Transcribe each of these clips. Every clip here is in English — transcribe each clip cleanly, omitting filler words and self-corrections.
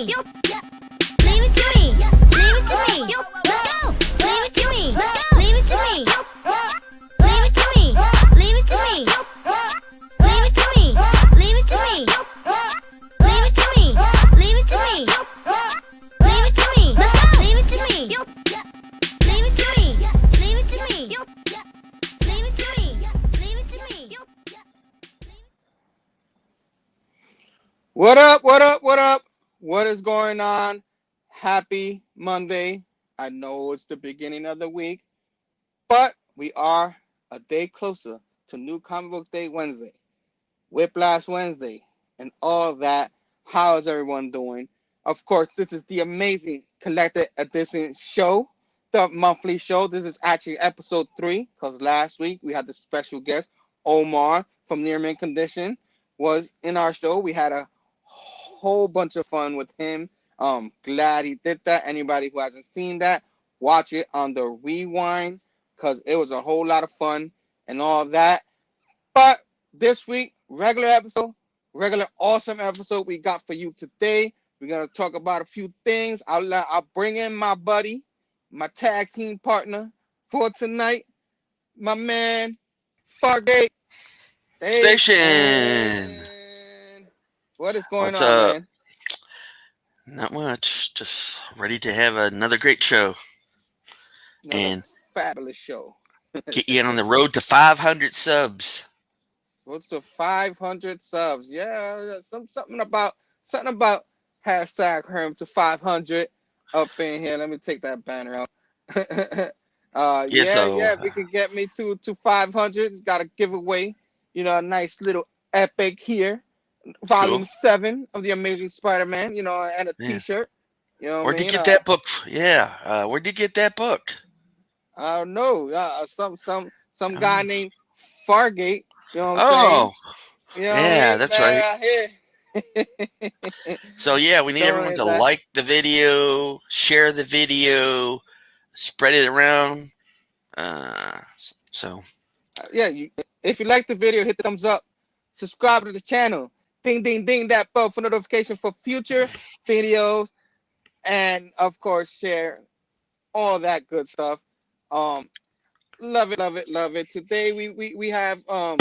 me. Leave it to me. Leave it to me. Let's go. Leave it to me. Let's go. Leave it to me. Leave it to me. Leave it to me. Leave it to me. Leave it to me. Leave it to me. Leave it to me. Leave it to me. Let's go. Leave it to me. Leave it to me. Leave it to me. Leave it to me. Leave it to me. What up? What up? What up? What is going on? Happy Monday. I know it's the beginning of the week, but we are a day closer to New Comic Book Day Wednesday, Whiplash Wednesday, and all that. How is everyone doing? Of course, this is the amazing Collected Edition show, the monthly show. This is actually episode 3, because last week we had the special guest, Omar from Near Mint Condition, was in our show. We had a whole bunch of fun with him. Glad he did that. Anybody who hasn't seen that, watch it on the rewind, because it was a whole lot of fun and all that. But this week, regular awesome episode we got for you today. We're gonna talk about a few things. I'll bring in my buddy, my tag team partner for tonight, my man Fargate Station. What is going What's on, up? man? Not much. Just ready to have another great show and Fabulous show. get you on the road to 500 subs. What's to 500 subs? Yeah, something about hashtag Herm to 500 up in here. Let me take that banner out. If you can get me to 500, it's got a giveaway. You know, a nice little epic here. Volume 7 of the Amazing Spider-Man, you know, and a T-shirt. You know, where'd you get that book? Where'd you get that book? I don't know. Some guy named Fargate. You know what I'm saying? You know that's right. So we need everyone to like the video, share the video, spread it around. If you like the video, hit the thumbs up, subscribe to the channel. Ding, ding, ding that bell for notification for future videos. And, of course, share all that good stuff. Love it. Today, we have a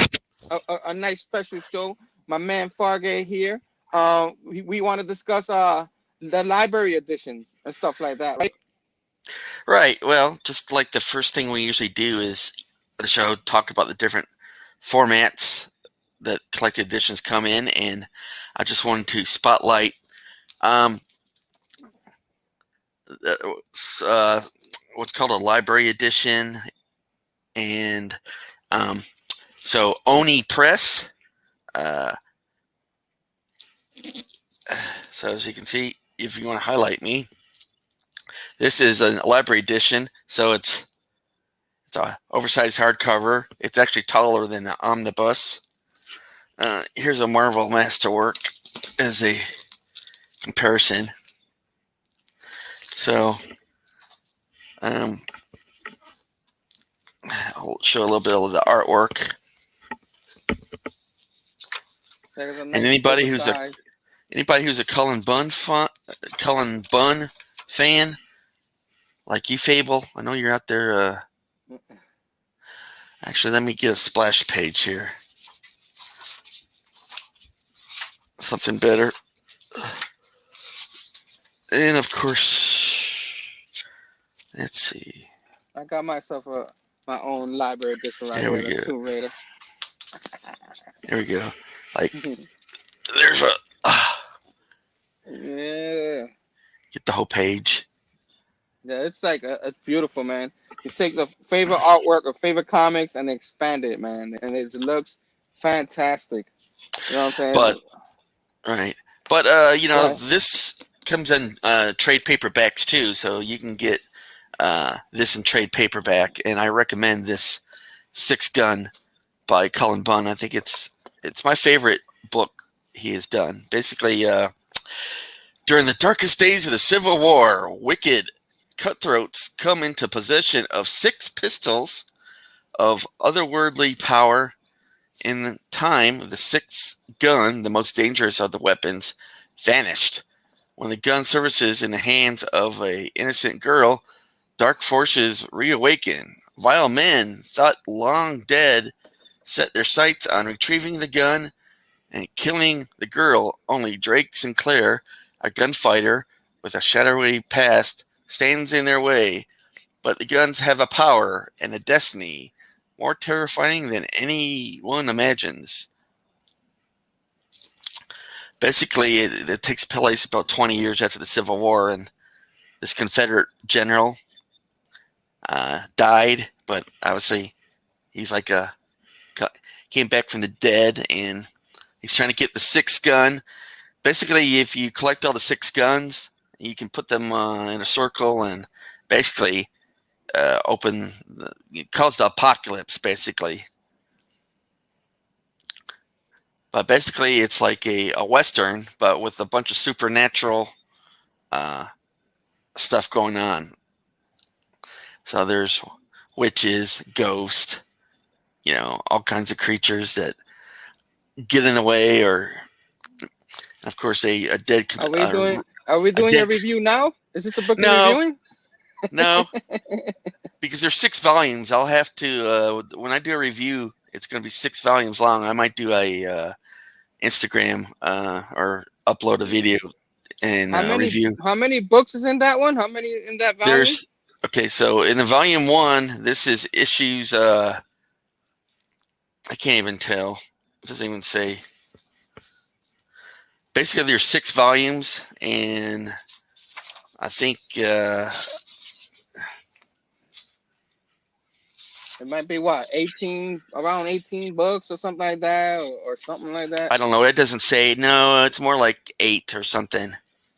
nice special show. My man Fargay here. We want to discuss the library editions and stuff like that, right? Right. Well, just like the first thing we usually do is the show talk about the different formats that collected editions come in, and I just wanted to spotlight what's called a library edition, and so Oni Press. So as you can see, if you want to highlight me, this is a library edition. So it's a oversized hardcover. It's actually taller than an omnibus. Here's a Marvel Masterwork as a comparison. So I'll show a little bit of the artwork. And anybody who's a Cullen Bunn fan, like you, Phable, I know you're out there. Actually, let me get a splash page here. Something better. And of course, let's see. I got myself my own library edition right here. There we go. Tomb Raider. There we go. Like, there's a. Yeah. Get the whole page. Yeah, it's like it's beautiful, man. You take the favorite artwork or favorite comics and expand it, man, and it looks fantastic. You know what I'm saying? But this comes in trade paperbacks too, so you can get this in trade paperback, and I recommend this Six Gun by Cullen Bunn. I think it's my favorite book he has done. Basically, during the darkest days of the Civil War, wicked cutthroats come into possession of 6 pistols of otherworldly power. In time, the 6th gun, the most dangerous of the weapons, vanished When the gun surfaces in the hands of an innocent girl, dark forces reawaken. Vile men, thought long dead, set their sights on retrieving the gun and killing the girl. Only Drake Sinclair, a gunfighter with a shadowy past, stands in their way. But the guns have a power and a destiny more terrifying than anyone imagines. Basically, it takes place about 20 years after the Civil War, and this Confederate general died, but obviously he's like came back from the dead, and he's trying to get the sixth gun. Basically, if you collect all the 6 guns, you can put them in a circle and basically cause the apocalypse, basically. But basically, it's like a Western, but with a bunch of supernatural stuff going on. So there's witches, ghosts, all kinds of creatures that get in the way, or of course a dead. Are we doing a review now? Is this the book you're reviewing? No, because there's 6 volumes. I'll have to when I do a review, it's going to be 6 volumes long. I might do a Instagram or upload a video and review. How many books is in that one? How many in that volume? So in the volume 1, this is issues. I can't even tell. It doesn't even say. Basically, there's 6 volumes, and I think it might be around 18 books or something like that, or something like that. I don't know. It doesn't say. No, it's more like 8 or something.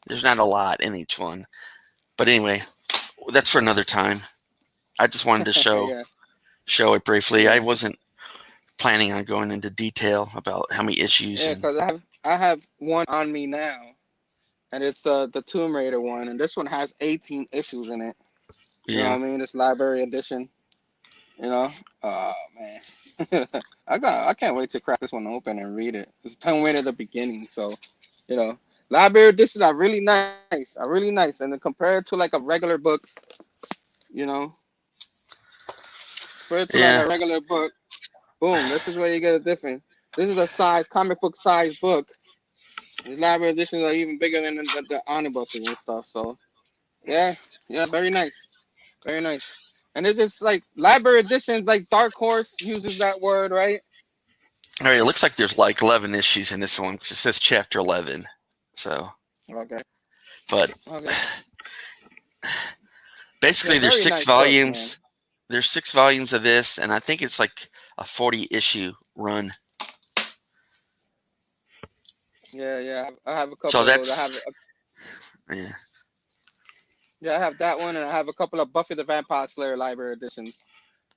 There's not a lot in each one. But anyway, that's for another time. I just wanted to show it briefly. I wasn't planning on going into detail about how many issues. Yeah, because I have one on me now, and it's the Tomb Raider one, and this one has 18 issues in it. You know what I mean? This library edition. Oh man, I can't wait to crack this one open and read it. It's Tomb Raider at the beginning, so library editions are really nice, and then compared to like a regular book, compared to like a regular book, boom, this is where you get a difference. This is a comic book size book. These library editions are even bigger than the omnibuses and stuff. So yeah, very nice, very nice. And it's just like library editions, like Dark Horse uses that word, right? All right, it looks like there's like 11 issues in this one because it says chapter 11. So okay, but basically there's 6 volumes. There's 6 volumes of this, and I think it's like a 40 issue run. Yeah, I have a couple. So that's I have that one, and I have a couple of Buffy the Vampire Slayer library editions.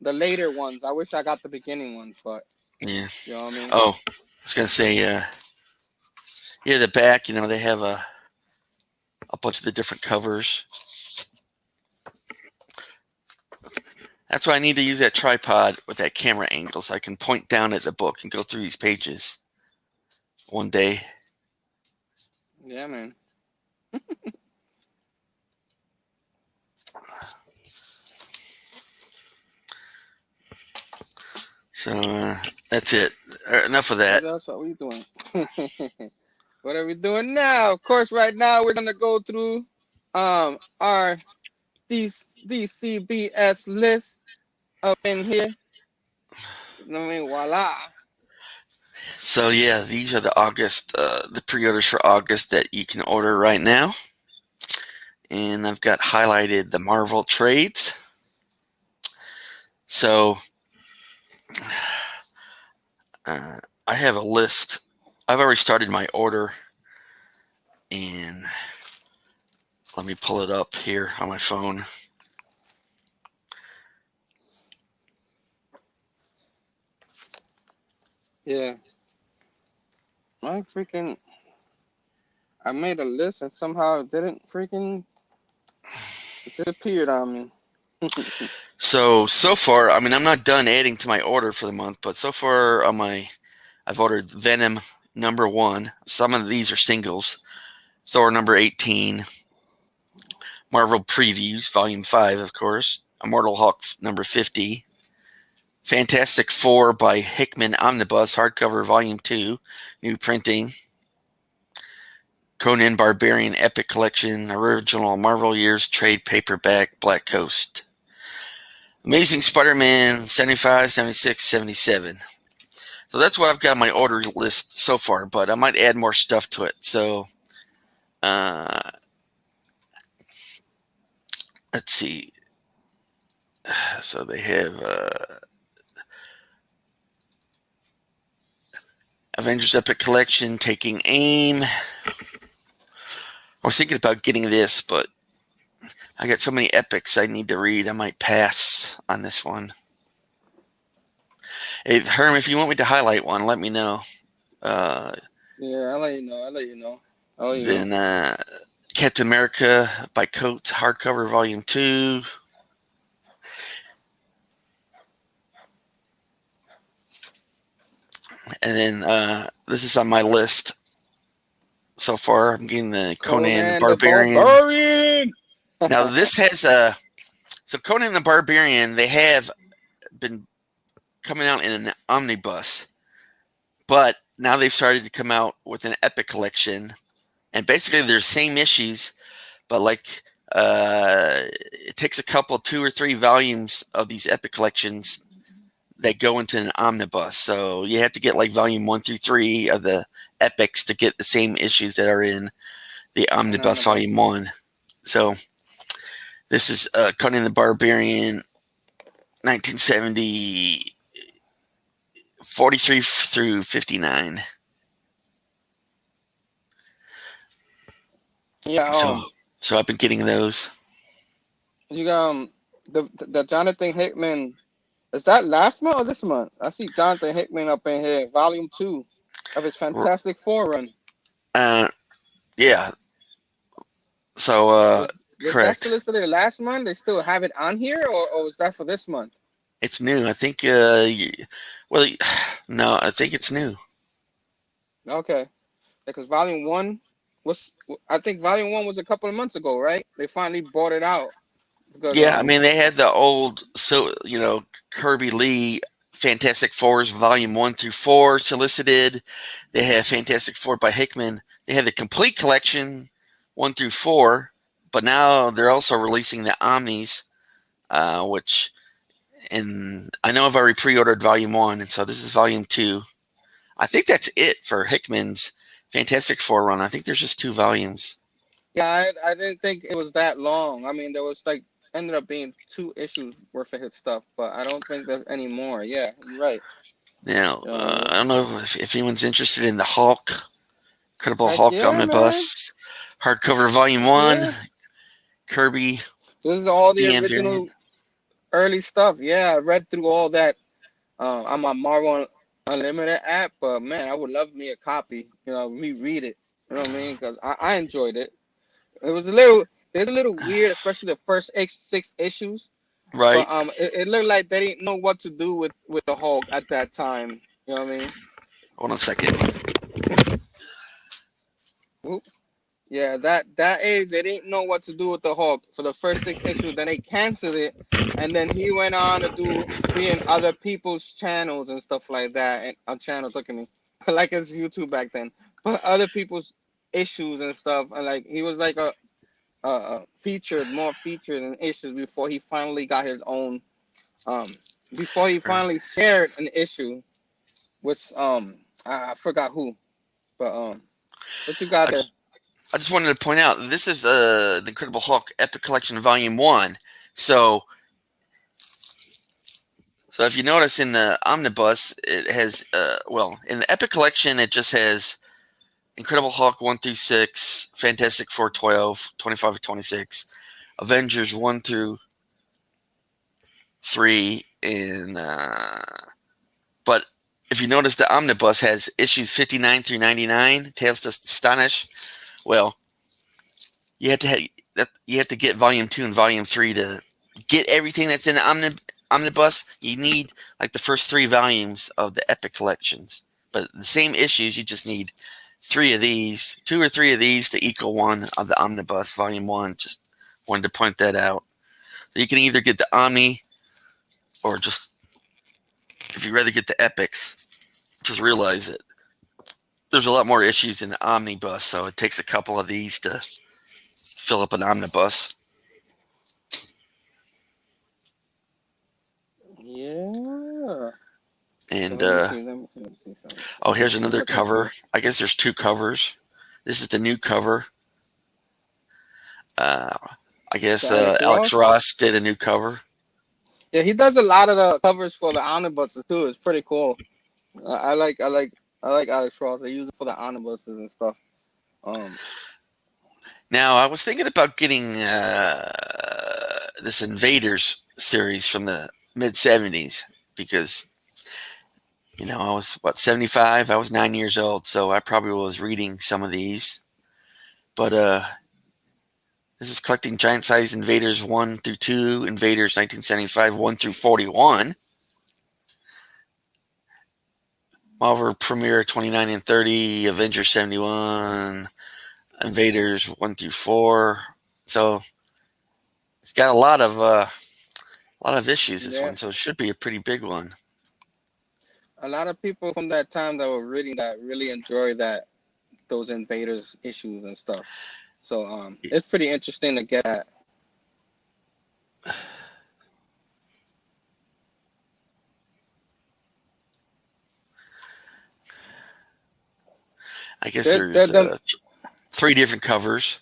The later ones. I wish I got the beginning ones, but yeah. You know what I mean? Oh, I was gonna say, the back. They have a bunch of the different covers. That's why I need to use that tripod with that camera angle, so I can point down at the book and go through these pages one day. Yeah, man. So that's it. Enough of that. What else are we doing? What are we doing now? Of course, right now we're gonna go through our DCBS list up in here. Voila. So yeah, these are the pre-orders for August that you can order right now. And I've got highlighted the Marvel trades. So I have a list. I've already started my order, and let me pull it up here on my phone. Yeah. I made a list and somehow it didn't it disappeared on me. So far, I'm not done adding to my order for the month, but so far I've ordered Venom #1. Some of these are singles. Thor number 18, Marvel Previews, Volume 5, of course, Immortal Hulk number 50, Fantastic Four by Hickman Omnibus, hardcover Volume 2, new printing, Conan Barbarian Epic Collection, original Marvel Years trade paperback, Black Coast. Amazing Spider-Man 75, 76, 77. So that's what I've got on my order list so far, but I might add more stuff to it. So let's see. So they have Avengers Epic Collection, Taking Aim. I was thinking about getting this, but I got so many epics I need to read, I might pass on this one. Hey, Herm, if you want me to highlight one, let me know. Yeah, I'll let you know. Then Captain America by Coates, hardcover Volume 2. And then this is on my list so far. I'm getting the Conan the Barbarian. Now this has so Conan the Barbarian, they have been coming out in an omnibus, but now they've started to come out with an epic collection, and basically they're the same issues, but like it takes a couple, 2 or 3 volumes of these epic collections that go into an omnibus. So you have to get like volume 1 through 3 of the epics to get the same issues that are in the omnibus volume 1. So this is Conan the Barbarian 1970 43 through 59. Yeah. So I've been getting those. You got the Jonathan Hickman. Is that last month or this month? I see Jonathan Hickman up in here, Volume 2 of his Fantastic Four run. Yeah. So was correct. that solicited last month? They still have it on here, or was that for this month? It's new. I think. No, I think it's new. Okay, because Volume 1 was. I think Volume 1 was a couple of months ago, right? They finally bought it out. Because, I mean, they had the old, Kirby Lee Fantastic Fours Volume 1 through 4 solicited. They have Fantastic Four by Hickman. They had the complete collection 1 through 4, but now they're also releasing the Omnis, and I know I've already pre-ordered Volume 1, and so this is Volume 2. I think that's it for Hickman's Fantastic Four run. I think there's just 2 volumes. Yeah, I didn't think it was that long. I mean, there was ended up being 2 issues worth of his stuff, but I don't think there's any more. Yeah, you're right. Now, I don't know if anyone's interested in the Hulk, Incredible Hulk Omnibus, hardcover Volume 1, Kirby. This is all the original early stuff. Yeah, I read through all that on my Marvel Unlimited app, but man, I would love me a copy. Reread it. You know what I mean? Because I enjoyed it. It was a little weird, especially the first 6 issues. Right. But it looked like they didn't know what to do with the Hulk at that time. You know what I mean? Hold on a second. Oop. Yeah, that age they didn't know what to do with the Hulk for the first 6 issues. Then they canceled it, and then he went on to be in other people's channels and stuff like that. And on channels, look at me, like it's YouTube back then. But other people's issues and stuff, and like he was like a more featured in issues before he finally got his own. Before he finally shared an issue with I forgot who, but what you got there? I just wanted to point out this is the Incredible Hulk Epic Collection Volume 1. So if you notice in the omnibus, it has in the Epic Collection it just has Incredible Hulk 1 through 6, Fantastic Four 12, 25 to 26, Avengers 1 through 3, and but if you notice, the omnibus has issues 59 through 99. Tales to Astonish. Well, you have to get Volume 2 and Volume 3 to get everything that's in the omnibus. You need like the first 3 volumes of the Epic collections, but the same issues. You just need 3 of these, 2 or 3 of these to equal one of the Omnibus Volume 1. Just wanted to point that out. So you can either get the Omni or just, if you'd rather get the Epics, just realize that there's a lot more issues in the Omnibus, so it takes a couple of these to fill up an Omnibus. Yeah. And Let me see something. oh, here's another cover. I guess there's 2 covers. This is the new cover. I guess Alex Ross did a new cover. Yeah, he does a lot of the covers for the omnibuses too. It's pretty cool. I like Alex Ross. They use it for the omnibuses and stuff. Now I was thinking about getting this Invaders series from the mid '70s because, you know, I was 75. I was 9 years old, so I probably was reading some of these. But this is collecting giant size Invaders 1 through 2, Invaders 1975 1 through 41, Marvel Premiere 29 and 30, Avengers 71, Invaders 1 through 4. So it's got a lot of issues, this one, so it should be a pretty big one. A lot of people from that time that were reading that really enjoy those Invaders issues and stuff. So it's pretty interesting to get that. I guess there's 3 different covers.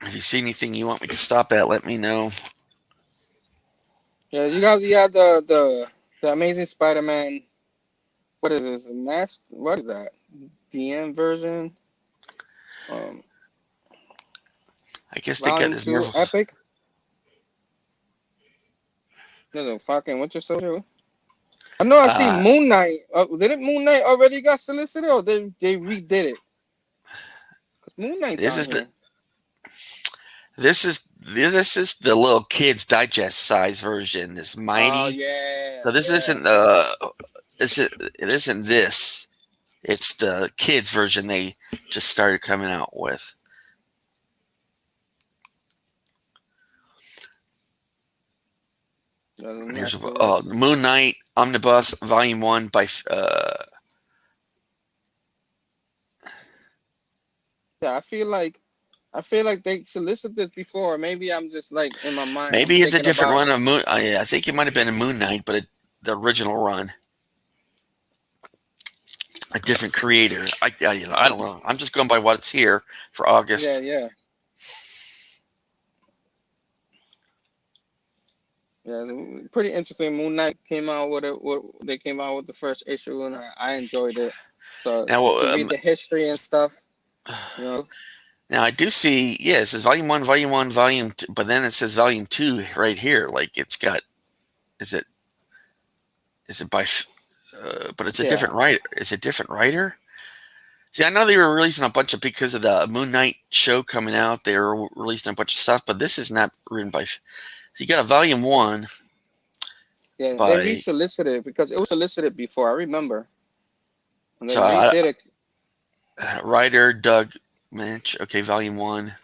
If you see anything you want me to stop at, let me know. Yeah, you guys, yeah, the Amazing Spider-Man. What is this? What is that? DM version. I guess they got this Marvel Epic. No, fucking Winter Soldier. I know. I see Moon Knight. Didn't Moon Knight already got solicited, or they redid it? Moon Knight's on here. This is the little kids digest size version. This Mighty. Oh yeah. So this isn't it isn't this. It's the kids version they just started coming out with. Here's Moon Knight Omnibus Volume 1 by yeah, I feel like they solicited before. Maybe I'm just like in my mind. Maybe it's a different run of Moon. I think it might have been a Moon Knight, but the original run, a different creator. I don't know. I'm just going by what's here for August. Yeah. Pretty interesting. Moon Knight came out with it. They came out with the first issue, and I enjoyed it. So now read the history and stuff. You know. Now I do see, it says Volume 1, Volume 2, but then it says Volume 2 right here. Like it's got, is it by, but it's a different writer. Is it a different writer? See, I know they were releasing a bunch of, because of the Moon Knight show coming out, they were releasing a bunch of stuff, but this is not written by, so you got a Volume 1. Yeah, they re-solicited because it was solicited before, I remember. And they did it. Writer Doug Minch, okay, Volume 1.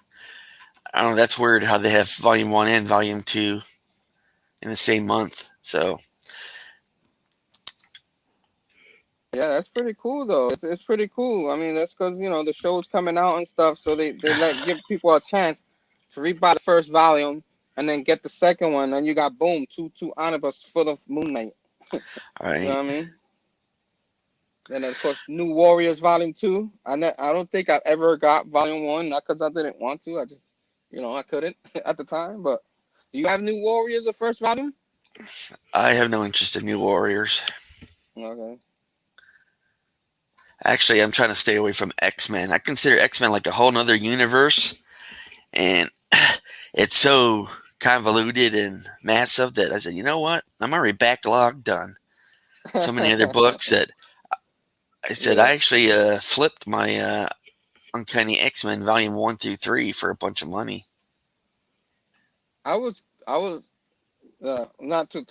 I don't know, that's weird how they have Volume 1 and Volume 2 in the same month. So yeah, that's pretty cool though. It's pretty cool. I mean, that's because, you know, the show's coming out and stuff, so they give people a chance to read by the first volume and then get the second one, and you got boom, two omnibus full of Moon Knight. All right. You know what I mean? Then of course, New Warriors Volume 2. I don't think I've ever got Volume 1, not because I didn't want to. I just, you know, I couldn't at the time. But do you have New Warriors, the first volume? I have no interest in New Warriors. Okay. Actually, I'm trying to stay away from X-Men. I consider X-Men like a whole nother universe, and it's so convoluted and massive that I said, you know what? I'm already backlogged on so many other books that I said Yeah. I actually flipped my Uncanny X-Men Volume 1 through 3 for a bunch of money. I was not to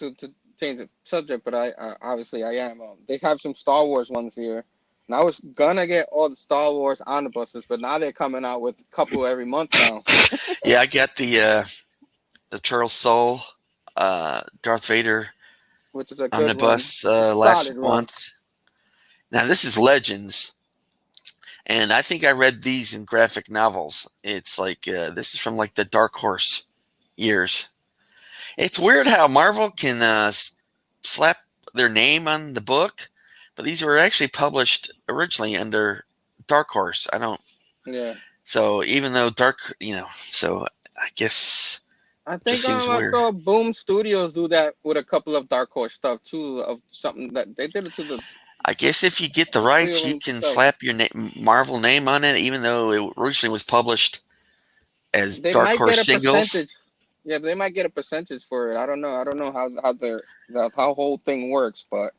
change the subject, but I obviously I am. They have some Star Wars ones here, and I was gonna get all the Star Wars omnibuses, but now they're coming out with a couple every month now, Yeah, I got the Charles Soule, Darth Vader which is a good run. omnibus It's a solid last run. month. Now this is Legends, and I think I read these in graphic novels. It's like this is from like the Dark Horse years. It's weird how Marvel can slap their name on the book, but these were actually published originally under Dark Horse. I don't. Yeah. So even though so I guess I just think seems I weird. saw Boom Studios do that with a couple of Dark Horse stuff too, of something that they did it to the I guess if you get the a few of rights, you them can stuff. slap your Marvel name on it, even though it originally was published as They Dark might get Horse a singles. percentage. Yeah, they might get a percentage for it. I don't know. I don't know how how whole thing works, but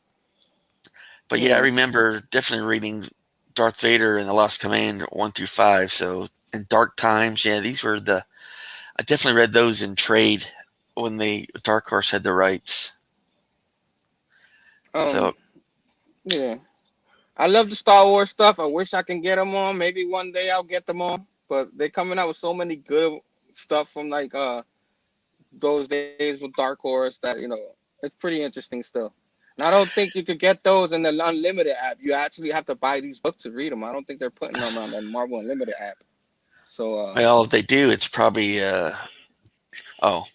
But yeah, I yeah. remember definitely reading Darth Vader and the Lost Command 1 through 5. So in Dark Times, yeah, these were the. I definitely read those in trade when Dark Horse had the rights. So Um. Yeah. I love the Star Wars stuff. I wish I can get them on. Maybe one day I'll get them on. But they're coming out with so many good stuff from like those days with Dark Horse that it's pretty interesting still. And I don't think you could get those in the Unlimited app. You actually have to buy these books to read them. I don't think they're putting them on the Marvel Unlimited app. So well, if they do, it's probably oh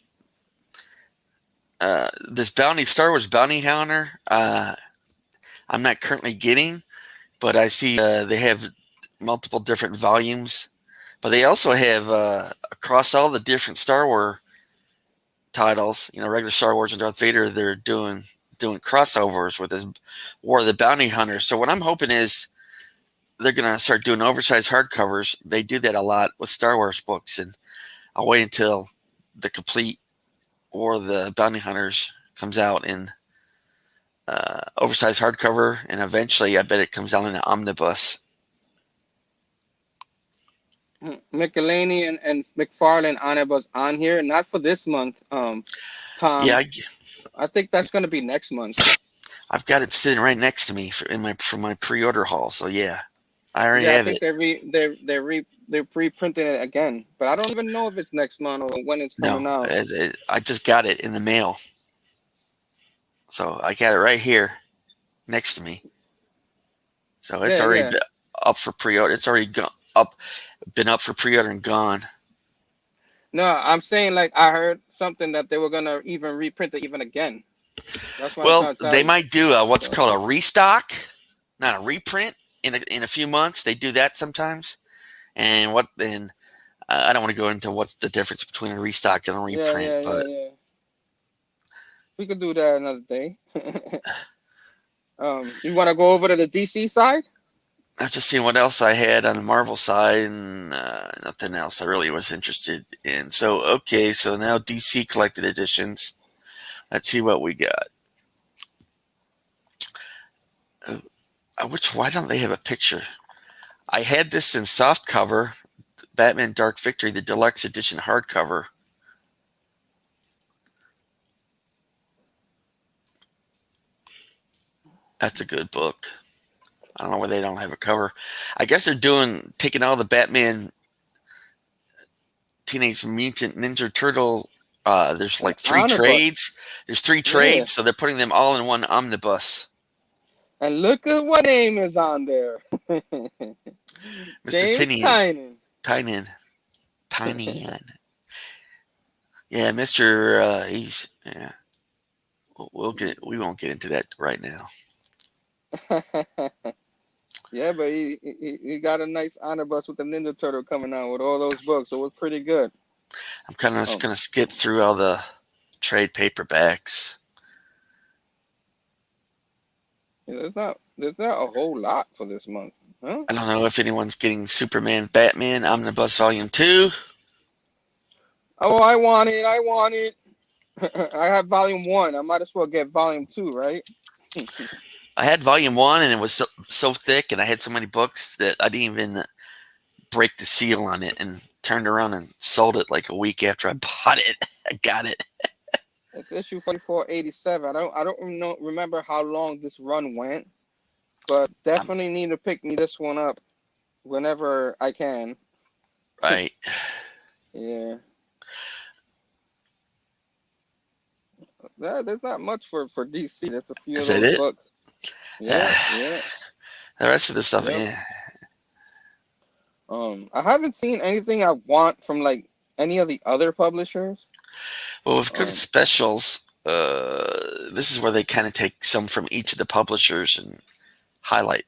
this Star Wars Bounty Hunter. I'm not currently getting, but I see they have multiple different volumes. But they also have across all the different Star Wars titles, regular Star Wars and Darth Vader, they're doing crossovers with this War of the Bounty Hunter. So what I'm hoping is they're gonna start doing oversized hardcovers. They do that a lot with Star Wars books, and I'll wait until the complete War of the Bounty Hunters comes out in oversized hardcover, and eventually I bet it comes out in an omnibus. McElhaney and McFarlane Onibus on here, not for this month. Yeah, Tom, I think that's gonna be next month. I've got it sitting right next to me for my pre-order haul. So yeah, I already Yeah, I have think it. they're reprinting it again, but I don't even know if it's next month or when it's No, coming out. I just got it in the mail, so I got it right here next to me. So it's Yeah, already yeah. been up for pre-order. It's already been up for pre-order and gone. No, I'm saying like I heard something that they were gonna even reprint it even again. That's what I'm Well, trying to tell they you. might do what's So called a restock, not a reprint. In a few months, they do that sometimes. And I don't want to go into what's the difference between a restock and a yeah, reprint, yeah, yeah, but yeah. We could do that another day. You want to go over to the DC side? I was just seeing what else I had on the Marvel side, and nothing else I really was interested in. So okay, so now DC collected editions. Let's see what we got. Why don't they have a picture? I had this in soft cover, Batman Dark Victory, the deluxe edition hardcover. That's a good book. I don't know why they don't have a cover. I guess they're taking all the Batman Teenage Mutant Ninja Turtle. There's like three Omnibus. trades. There's three Yeah. trades, so they're putting them all in one omnibus. And look at what name is on there. Mr. James Tinian. Tynan. Tynion. Tynion. Yeah, Mr. He's yeah. We won't get into that right now. Yeah, but he got a nice omnibus with the Ninja Turtle coming out with all those books. So it was pretty good. I'm kind of Oh, going to skip through all the trade paperbacks. yeah, there's not a whole lot for this month, huh? I don't know if anyone's getting Superman Batman Omnibus Volume 2. Oh, I want it. I want it. I have volume 1. I might as well get volume 2, right? I had volume 1, and it was so thick, and I had so many books that I didn't even break the seal on it, and turned around and sold it like a week after I bought it. I got it. It's issue 4487. I don't remember how long this run went, but Um, definitely need to pick me this one up whenever I can. right. Yeah. There's not much for DC. There's a few Is of that those it? books. Yeah, yeah, The rest of the stuff, yep. eh. I haven't seen anything I want from like any of the other publishers. Well, with good Um, specials, this is where they kind of take some from each of the publishers and highlight.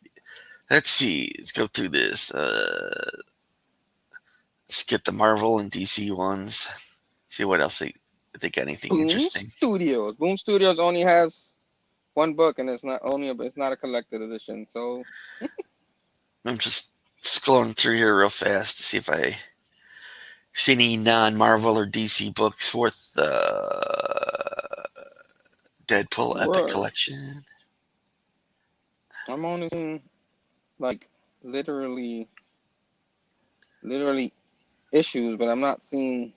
Let's see. Let's go through this. Let's get the Marvel and DC ones. See what else if they got anything Boom interesting. Studios. Boom Studios only has one book, and it's not a collected edition. So I'm just scrolling through here real fast to see if I see any non-Marvel or DC books worth Deadpool Epic right. Collection. I'm only seeing like literally issues, but I'm not seeing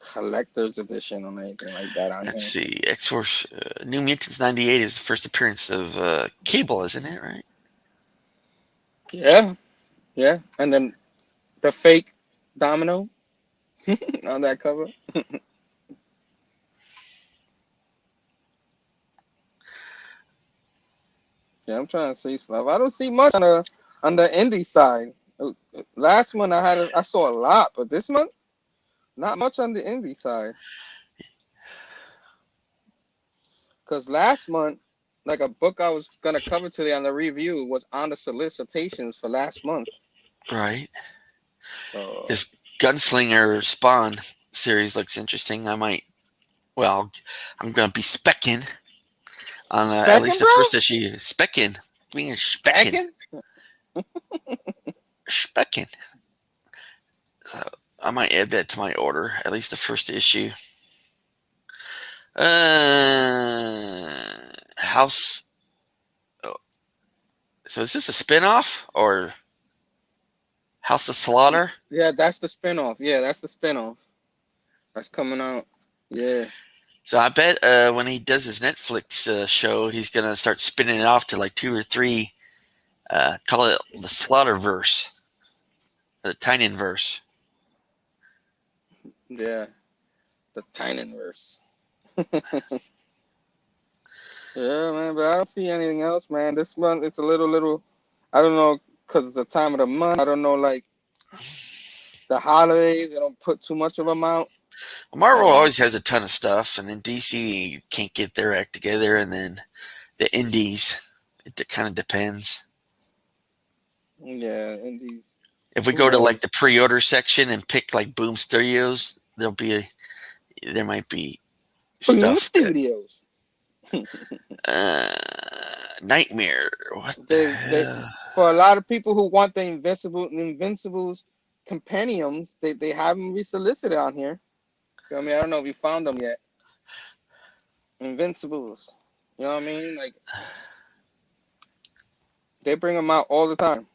collector's edition or anything like that on Let's here. see. X-Force New Mutants 98 is the first appearance of Cable, isn't it, right? Yeah, yeah. And then the fake Domino on that cover. Yeah, I'm trying to see stuff. I don't see much on the indie side. Last month I saw a lot, but this month not much on the indie side. Because last month, like a book I was gonna cover today on the review was on the solicitations for last month. Right. So This Gunslinger Spawn series looks interesting. I might. Well, I'm going to be specking on at least specking, the bro, first issue. Specking. Being specking. specking. Specking. So I might add that to my order. At least the first issue. House. Oh, so is this a spinoff or House of Slaughter? Yeah, that's the spinoff. Yeah, that's the spinoff. That's coming out. Yeah. So I bet when he does his Netflix show, he's gonna start spinning it off to like 2 or 3. Call it the Slaughterverse, the Tynanverse. Yeah. The Tynanverse. Yeah, man, but I don't see anything else, man. This month it's a little. I don't know, because it's the time of the month. I don't know, like the holidays. They don't put too much of them out. Well, Marvel always has a ton of stuff, and then DC can't get their act together, and then the indies. It kind of depends. Yeah, indies. If we go to like the pre-order section and pick like Boom Studios, there might be Boom stuff. Studios. Nightmare. What the hell? For a lot of people who want the Invincibles compendiums, they have them resolicited on here. You know what I mean? I don't know if you found them yet. Invincibles. You know what I mean? Like they bring them out all the time.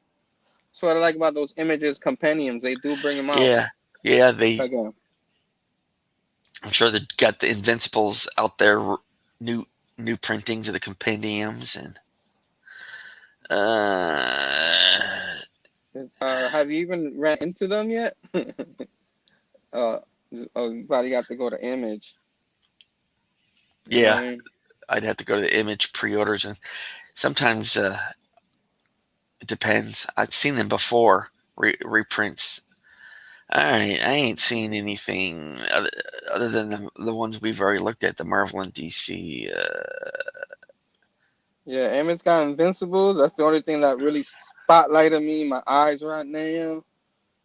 So what I like about those images compendiums, they do bring them out. Yeah. They. Again. I'm sure they got the Invincibles out there. New printings of the compendiums and. Have you even ran into them yet? You probably got to go to Image. Yeah, I mean? I'd have to go to the Image pre-orders, and sometimes it depends. I've seen them before, reprints. All right, I ain't seen anything other than the ones we've already looked at, the Marvel and DC. Yeah, Image got Invincibles. That's the only thing that really spotlighted me in my eyes right now. You know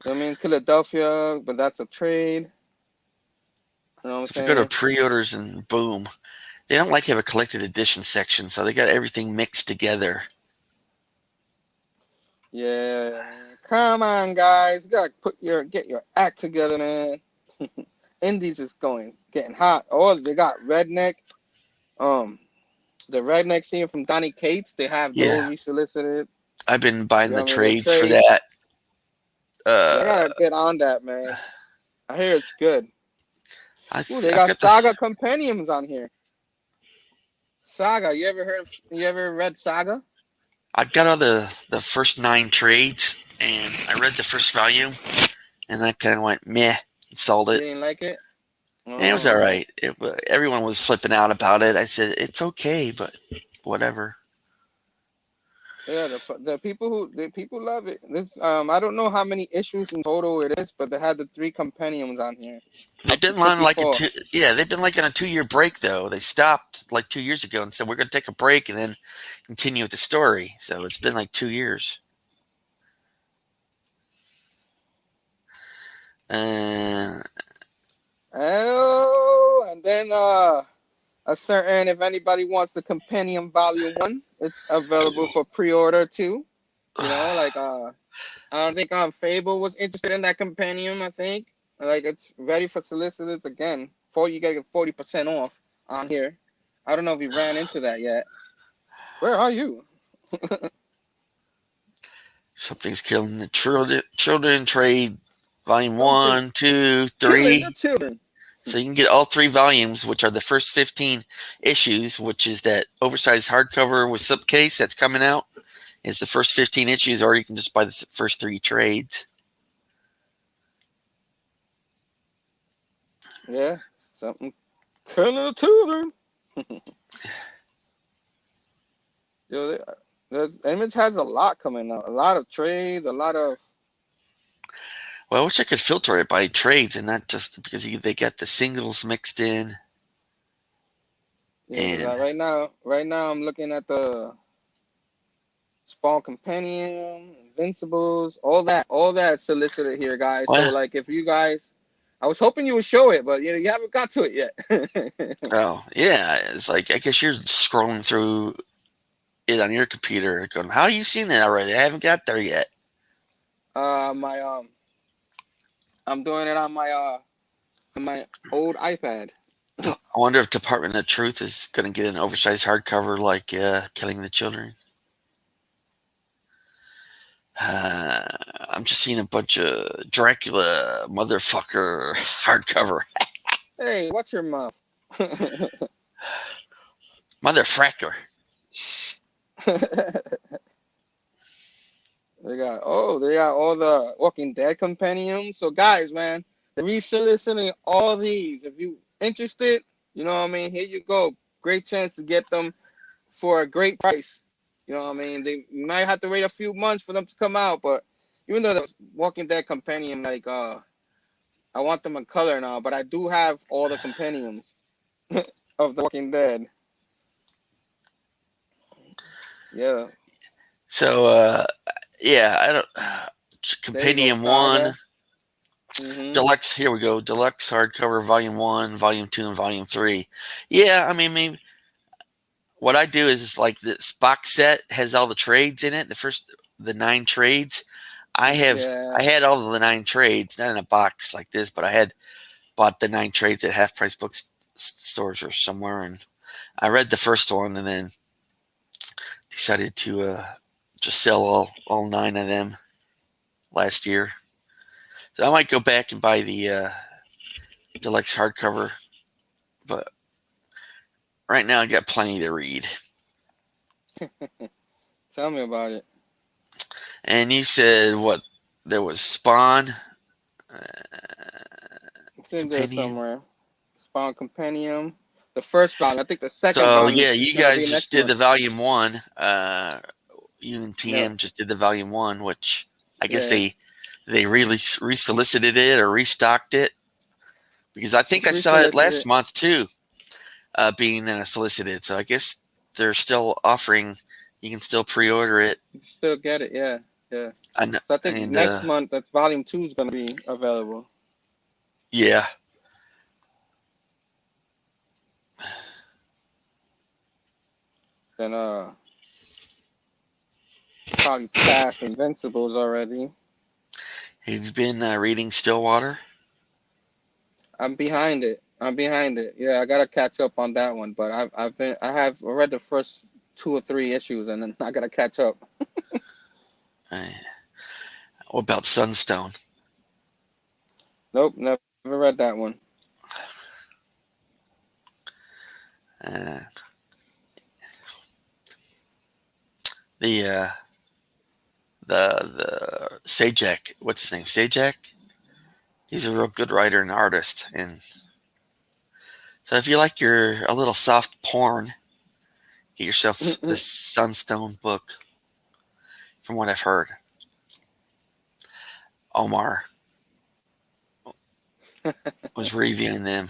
what I mean? Philadelphia, but that's a trade. You know what I'm So if saying? you go to pre-orders and boom, they don't like to have a collected edition section, so they got everything mixed together. Yeah, come on, guys, you gotta get your act together, man. Indies is getting hot. Oh, they got Redneck. The redneck scene from Donny Cates, they have those Yeah, resolicited. I've been buying You know the what I mean? The trades for that. trades. Yeah, I Uh, gotta get on that, man. I hear it's good. Ooh, they I've got got the. Saga compendiums on here. Saga, you ever read Saga? I've got all the first 9 trades, and I read the first volume, and I kind of went meh and sold You it. didn't like it? And it was all Oh. right. Everyone was flipping out about it. I said it's okay, but whatever. Yeah, the people love it. This I don't know how many issues in total it is, but they had the 3 compendiums on here. They've Up to been on like a 54. two. Yeah, they've been like on a 2-year break though. They stopped like 2 years ago and said we're going to take a break and then continue with the story. So it's been like 2 years. Uh, Oh, and then a certain if anybody wants the compendium volume 1, it's available for pre-order too. You know, like I don't think Phable was interested in that compendium, I think. Like it's ready for solicitors again. You get 40% off on here. I don't know if you ran into that yet. Where are you? Something's killing the children trade volume Something 1, 2, killing the 3. children. So you can get all 3 volumes, which are the first 15 issues, which is that oversized hardcover with slipcase that's coming out. It's the first 15 issues, or you can just buy the first 3 trades. Yeah, something killing the children. Yo, the Image has a lot coming out. A lot of trades, a lot of. Well, I wish I could filter it by trades and not just because they got the singles mixed in. Yeah, because And right now I'm looking at the Spawn Compendium, Invincibles, all that solicited here, guys. So well, like, if you guys, I was hoping you would show it, but you haven't got to it yet. oh yeah, it's like I guess you're scrolling through it on your computer, going, "How you seen that already? I haven't got there yet." My I'm doing it on my old iPad. I wonder if Department of Truth is going to get an oversized hardcover like Killing the Children. Uh, I'm just seeing a bunch of Dracula motherfucker hardcover. Hey, watch your mouth. Motherfracker. They got all the Walking Dead compendiums. So guys, man, they're resoliciting all these. If you interested, you know what I mean, here you go. Great chance to get them for a great price. You know what I mean? They might have to wait a few months for them to come out, but even though the Walking Dead compendium, like I want them in color now, but I do have all the compendiums of the Walking Dead. Yeah. So yeah, I don't. There you go, Compendium Saga. 1, Mm-hmm. Deluxe. Here we go. Deluxe hardcover, Volume 1, Volume 2, and Volume 3. Yeah, I mean, maybe what I do is like this box set has all the trades in it. The 9 trades. I Yeah. had all of the 9 trades, not in a box like this, but I had bought the 9 trades at half price bookstores or somewhere, and I read the first one and then decided to just sell all 9 of them last year. So I might go back and buy the deluxe hardcover, but right now I got plenty to read. Tell me about it. And you said what? There was Spawn It's in there Companion. somewhere. Spawn Compendium. The first volume. I think the second So volume yeah, is you gonna be guys just next did the month. volume 1. You and Yeah. TM just did the volume 1, which I guess Yeah. they really resolicited it or restocked it because I think It's I saw it last resolicited. month too, being solicited. So I guess they're still offering. You can still pre-order it. You can still get it. Yeah. Yeah. I know, So I think and next month that's volume 2 is gonna be available. yeah. Then probably past Invincibles already. Have you been reading Stillwater? I'm behind it. I'm behind it. Yeah, I gotta catch up on that one. But I have read the first 2 or 3 issues, and then I gotta catch up. Uh, what about Sunstone? Nope, never read that one. Uh, the the Sajak, what's his name? Sajak. He's a real good writer and artist, and so if you like your a little soft porn, get yourself this Sunstone book. From what I've heard, Omar was reviewing them.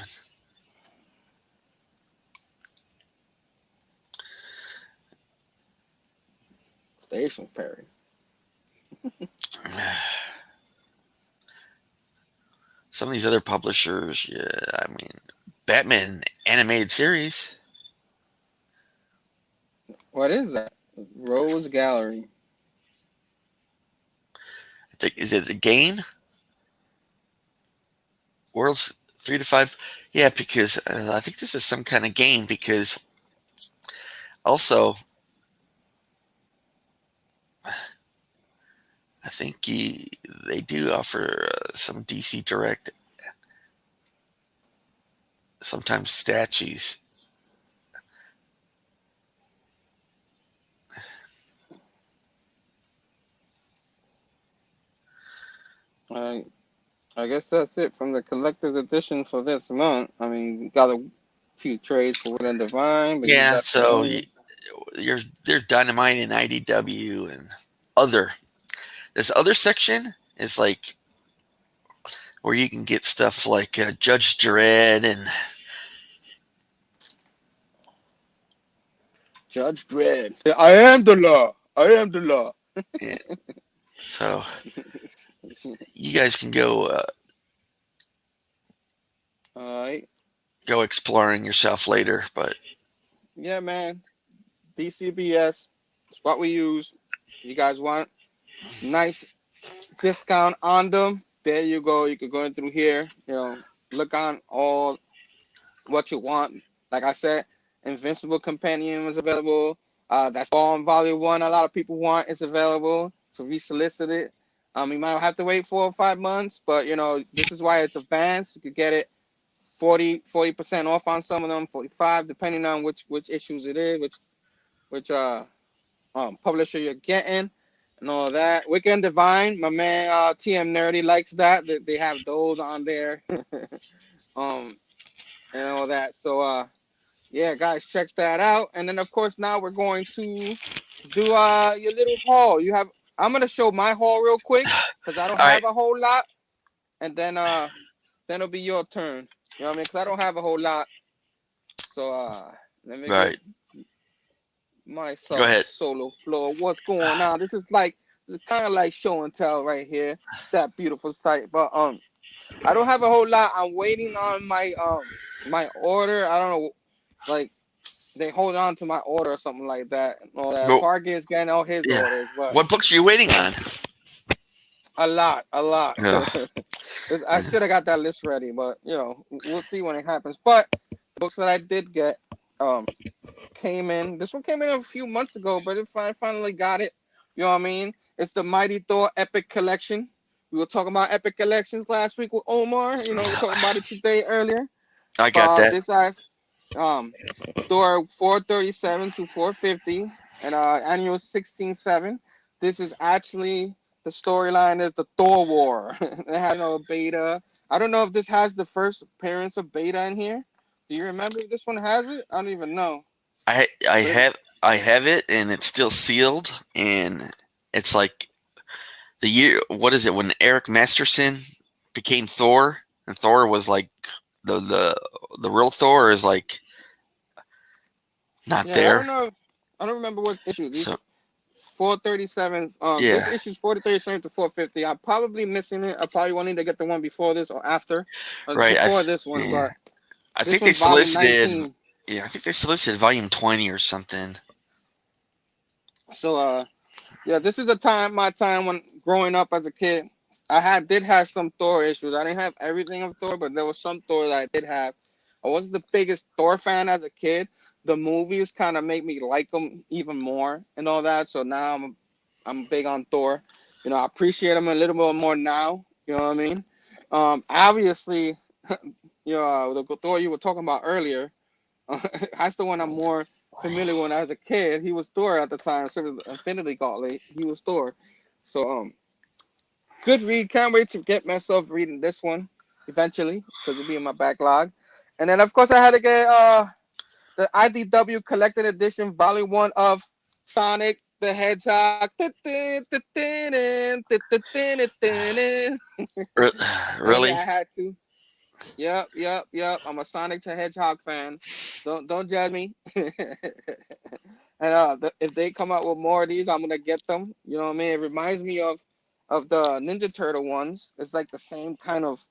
Station Perry. Some of these other publishers, yeah, I mean, Batman animated series. What is that? Rose Gallery. Is it a game? Worlds 3 to 5. Yeah, because I think this is some kind of game. Because also, I think they do offer some DC Direct, sometimes statues. I I guess that's it from the collector's edition for this month. I mean, got a few trades for Within Divine, but you Yeah, got so some. there's Dynamite and IDW and other. This other section is like where you can get stuff like Judge Dredd and Judge Dredd. I am the law. I am the law. yeah. So you guys can go All right. go exploring yourself later, but Yeah, man. DCBS. It's what we use. You guys want nice discount on them? There you go. You could go in through here. Look on all what you want. Like I said, Invincible Companion is available. That's Spawn Volume 1. A lot of people want. It's available. So we solicit it. You might have to wait 4 or 5 months, but this is why it's advanced. You could get it 40% off on some of them, 45, depending on which issues it is, which publisher you're getting, and all that. Wicked and Divine, my man TM Nerdy likes that. They have those on there, and all that. So yeah, guys, check that out. And then of course now we're going to do your little haul. I'm gonna show my haul real quick because I don't all right, have a whole lot, and then it'll be your turn. You know what I mean? Because I don't have a whole lot. So let me get right. Go myself a ahead. solo floor. What's going on? This is kind of like show and tell right here. That beautiful site. But I don't have a whole lot. I'm waiting on my order. I don't know, like they hold on to my order or something like that. And all that. Go. Parker's getting all his Yeah. orders, but What books are you waiting on? a lot. Ugh. I should have got that list ready, but we'll see when it happens. But the books that I did get came in. This one came in a few months ago, but I finally got it. You know what I mean? It's the Mighty Thor Epic Collection. We were talking about Epic Collections last week with Omar. We're talking about it today earlier. I got that. This has Thor 437 to 450 and annual 16/7. This is actually the storyline is the Thor War. It has no beta. I don't know if this has the first appearance of beta in here. Do you remember if this one has it? I don't even know. I I But have I have it, and it's still sealed, and it's like the year. What is it when Eric Masterson became Thor, and Thor was like the real Thor is like not yeah, I don't there. know. I don't remember what's issue. These So 437. This yeah, issue's 437 to 450. I'm probably missing it. I probably wanted to get the one before this or after. right. Before this one, Yeah, but I this think they one's volume solicited. 19. Yeah, I think they solicited volume 20 or something. So yeah, this is my time when growing up as a kid. I did have some Thor issues. I didn't have everything of Thor, but there was some Thor that I did have. I wasn't the biggest Thor fan as a kid. The movies kind of made me like him even more and all that. So now I'm big on Thor. You know, I appreciate him a little bit more now. You know what I mean? Obviously, the Thor you were talking about earlier, that's the one I'm more familiar with as a kid. He was Thor at the time. So the Infinity Gauntlet, he was Thor. So good read. Can't wait to get myself reading this one eventually because it'll be in my backlog. And then of course I had to get the IDW Collected Edition Volume One of Sonic the Hedgehog. Hey, Really? I had to. Yep. I'm a Sonic the Hedgehog fan. Don't judge me. And if they come out with more of these, I'm gonna get them. You know what I mean? It reminds me of the Ninja Turtle ones. It's like the same kind of,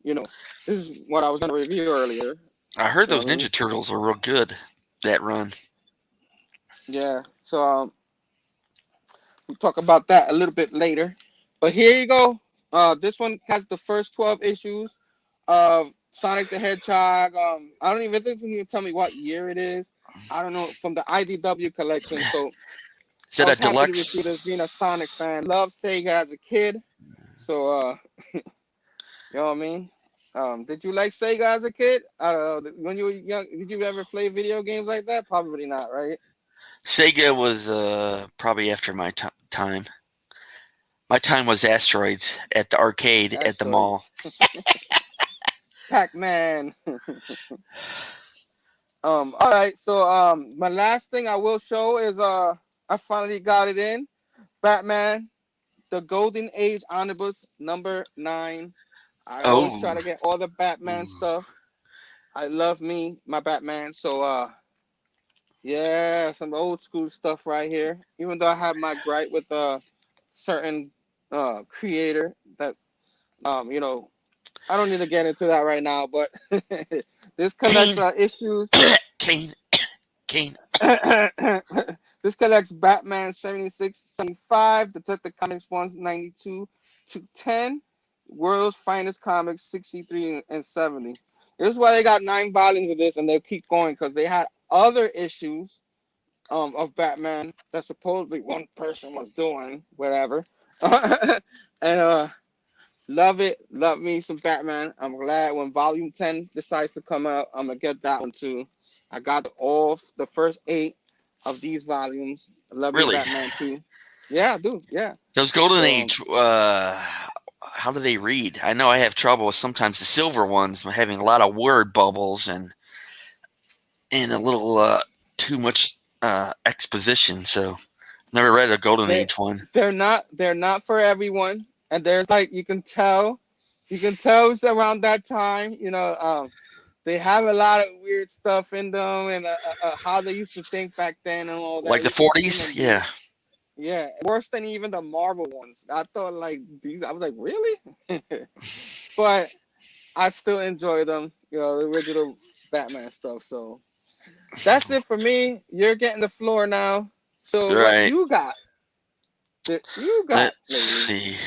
you know. This is what I was gonna review earlier. I heard You know those what I mean? Ninja Turtles are real good. That run. Yeah. So we'll talk about that a little bit later. But here you go. This one has the first 12 issues of Sonic the Hedgehog. I don't even think you can tell me what year it is. I don't know, from the IDW collection. So Is I that a was happy to receive this being a Sonic deluxe? fan. Love Sega as a kid. So you know what I mean? Did you like Sega as a kid? I don't know. When you were young, did you ever play video games like that? Probably not, right? Sega was probably after my time. My time was Asteroids at the arcade at the Asteroids. mall. Pac-Man. All right. So my last thing I will show is I finally got it in. Batman, the Golden Age Omnibus #9. I always try Oh, to get all the Batman ooh. stuff. I love me, my Batman. So yeah, some old school stuff right here. Even though I have my gripe with a certain creator that you know, I don't need to get into that right now, but this collects Kane, issues. Kane, Kane. This collects Batman 76, 75, Detective Comics 192 to 10, World's Finest Comics 63 and 70. This is why they got 9 volumes of this, and they'll keep going because they had other issues of Batman that supposedly one person was doing, whatever. And love it. Love me some Batman. I'm glad when Volume 10 decides to come out, I'm gonna get that one too. I got all the first 8 of these volumes. Love me Really? Batman too. Yeah, I do. Yeah. Those Golden So Age, how do they read? I know I have trouble with sometimes the silver ones having a lot of word bubbles and a little too much exposition. So never read a Golden they Age one. they're not for everyone. And there's like you can tell it's around that time. They have a lot of weird stuff in them and how they used to think back then and all that. Like the It was kind 40s? of weird. Yeah. Yeah, worse than even the Marvel ones. I thought like these. I was like, really? But I still enjoy them. The original Batman stuff. So that's it for me. You're getting the floor now. So what Right. you got? That you got Let's lately? see.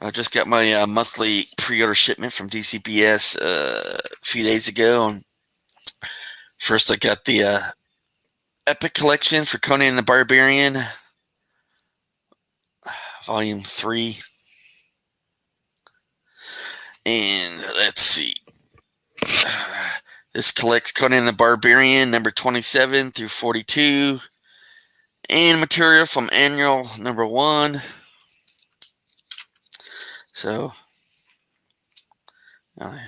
I just got my monthly pre-order shipment from DCBS a few days ago. And first, I got the Epic Collection for Conan the Barbarian, Volume 3. And let's see. This collects Conan the Barbarian, number 27 through 42, and material from annual number 1. So, here's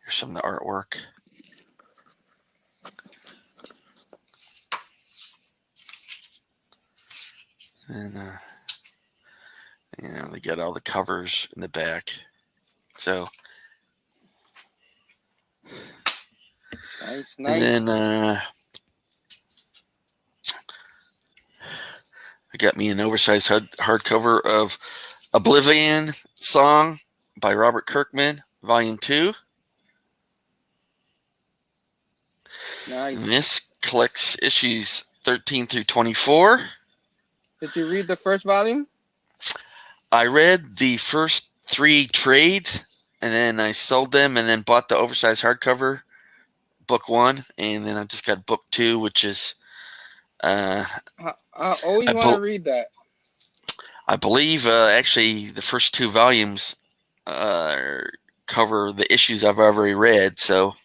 some of the artwork. And, they got all the covers in the back. So, Nice, and nice. then I got me an oversized hardcover of Oblivion Song by Robert Kirkman, Volume 2. Nice. And this collects issues 13 through 24. Did you read the first volume? I read the first 3 trades, and then I sold them and then bought the oversized hardcover book 1, and then I've just got book 2, which is I always I, want to bel read that. I believe actually the first 2 volumes cover the issues I've already read. So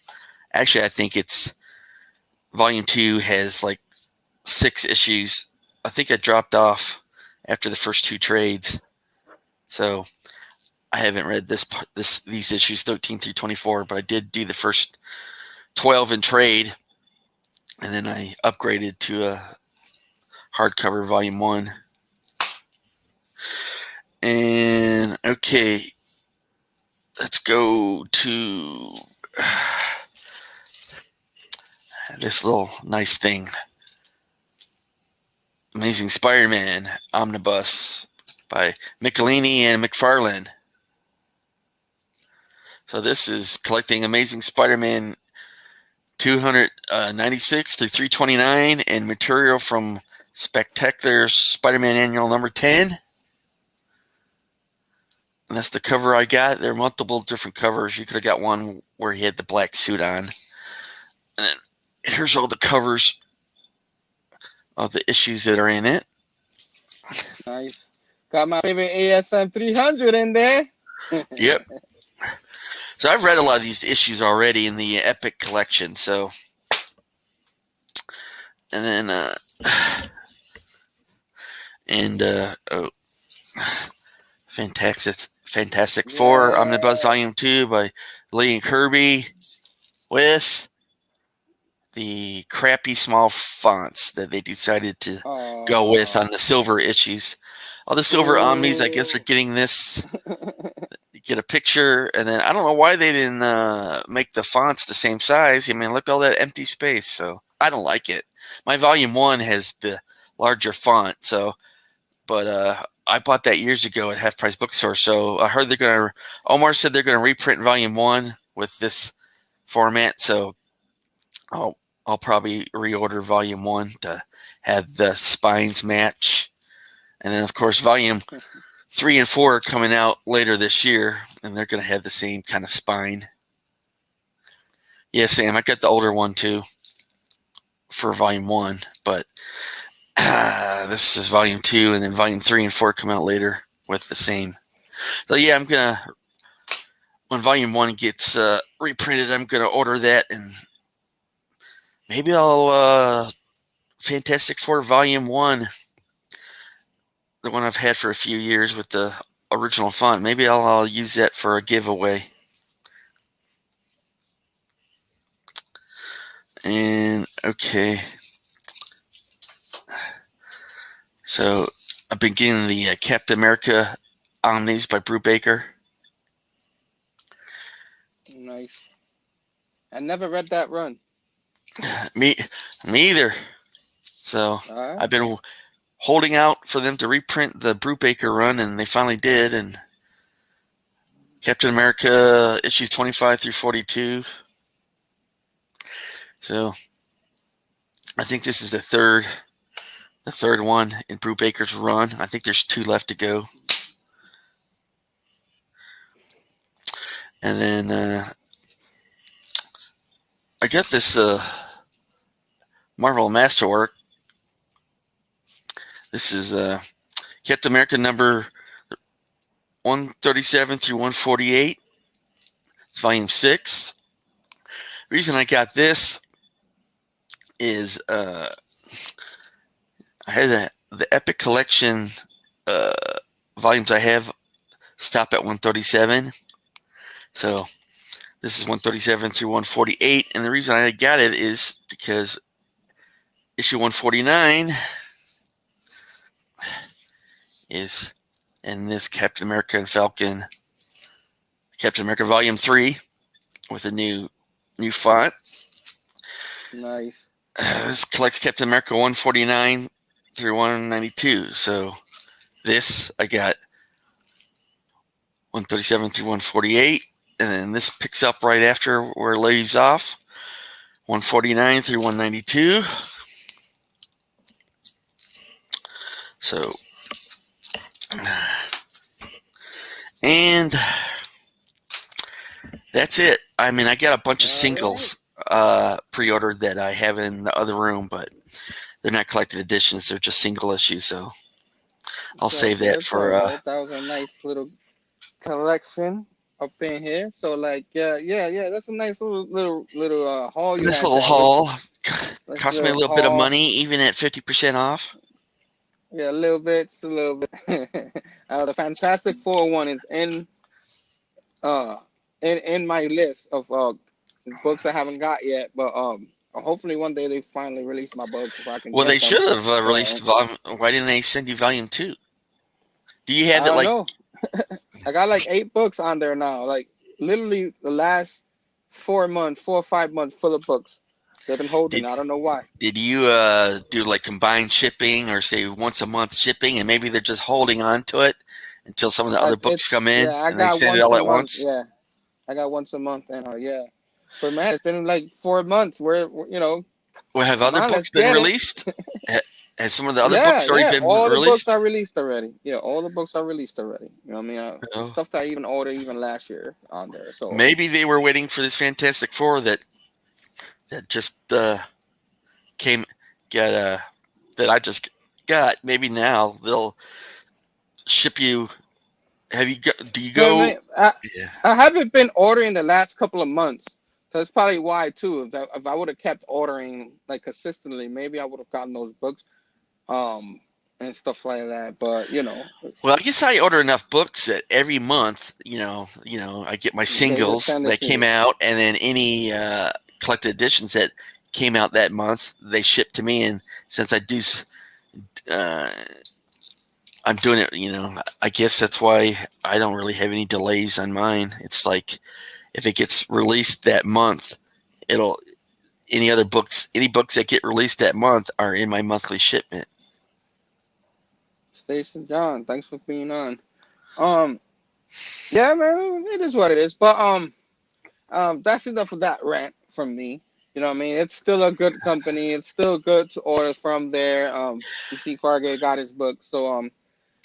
actually, I think it's volume 2 has like 6 issues. I think I dropped off after the first 2 trades, so I haven't read these issues 13 through 24. But I did do the first 12 in trade, and then I upgraded to a hardcover volume 1. And okay, let's go to this little nice thing. Amazing Spider-Man Omnibus by Michelini and McFarlane. So this is collecting Amazing Spider-Man 296 through 329 and material from Spectacular Spider-Man Annual number 10. And that's the cover I got. There are multiple different covers. You could have got one where he had the black suit on. And then here's all the covers of the issues that are in it. Nice. Got my favorite ASM 300 in there. Yep. So I've read a lot of these issues already in the Epic collection. So, and then, oh, Fantastic Four Omnibus Volume 2 by Lee and Kirby with the crappy small fonts that they decided to go with on the silver issues. All the silver omnis, I guess, are getting this. You get a picture, and then I don't know why they didn't make the fonts the same size. I mean, look at all that empty space. So I don't like it. My volume 1 has the larger font. So, but I bought that years ago at Half Price Bookstore. So I heard Omar said they're gonna reprint volume 1 with this format. So I'll probably reorder volume 1 to have the spines match. And then, of course, volume 3 and 4 are coming out later this year, and they're going to have the same kind of spine. Yeah, Sam, I got the older one, too, for volume 1. But this is volume 2, and then volume 3 and 4 come out later with the same. So, yeah, I'm going to, when volume 1 gets reprinted, I'm going to order that, and maybe I'll Fantastic Four volume 1, the one I've had for a few years with the original font. Maybe I'll use that for a giveaway. And okay, so I've been getting the Captain America Omnis by Brubaker. Nice. I never read that run. Me either. So Right. I've been holding out for them to reprint the Brubaker run, and they finally did. And Captain America issues 25 through 42. So I think this is the third one in Brubaker's run. I think there's 2 left to go. And then I got this Marvel Masterwork. This is Captain America number 137 through 148. It's volume 6. The reason I got this is I had the Epic Collection volumes I have stop at 137. So this is 137 through 148. And the reason I got it is because issue 149 is in this Captain America and Falcon, Captain America Volume 3 with a new font. Nice. This collects Captain America 149 through 192. So this I got 137 through 148, and then this picks up right after where it leaves off, 149 through 192. So, and that's it. I mean, I got a bunch of singles. pre-ordered that I have in the other room, but they're not collected editions. They're just single issues. So I'll save Gotcha. that That's all for right. That was a nice little collection up in here. So like, yeah. That's a nice little haul you this had little there. Little, haul. nice Cost me a little little bit of haul. money, even at 50% off. Yeah, a little bit, just a little bit. The Fantastic Four one is uh in my list of books I haven't got yet, but hopefully one day they finally release my books if I can Well, they get them. should have Yeah, released volume. Why didn't they send you volume 2? Do you have I it don't like? know. I got like 8 books on there now. Like literally the last 4 months, 4 or 5 months full of books. They've been holding. Did I don't know why. did you do like combined shipping or say once a month shipping, and maybe they're just holding on to it until some of the other books It's come in yeah. I and they got send it once all a at month. once? Yeah, I got once a month, and yeah. But man, it's been like 4 months. Where Well, have come other on, books let's been get it. released? Has some of the other Yeah, books already yeah. been All the books are released? released already. Yeah, all the books are released already. You know what I mean? Oh, Stuff that I even ordered even last year on there. So maybe they were waiting for this Fantastic Four that just came get that I just got. Maybe now they'll ship you. Have you go, do you no, I go? mean, Yeah. I haven't been ordering the last couple of months. So that's probably why too. If I would have kept ordering like consistently, maybe I would have gotten those books, um, and stuff like that. But Well, I guess I order enough books that every month, I get my they just singles send it that to came you. out, and then any collected editions that came out that month, they ship to me. And since uh, I'm doing it, I guess that's why I don't really have any delays on mine. It's like if it gets released that month, it'll any books that get released that month are in my monthly shipment. Station John, thanks for being on. Um, yeah, man, it is what it is. But that's enough of that rant from me. You know what I mean? It's still a good company. It's still good to order from there. You see Fargate got his book. So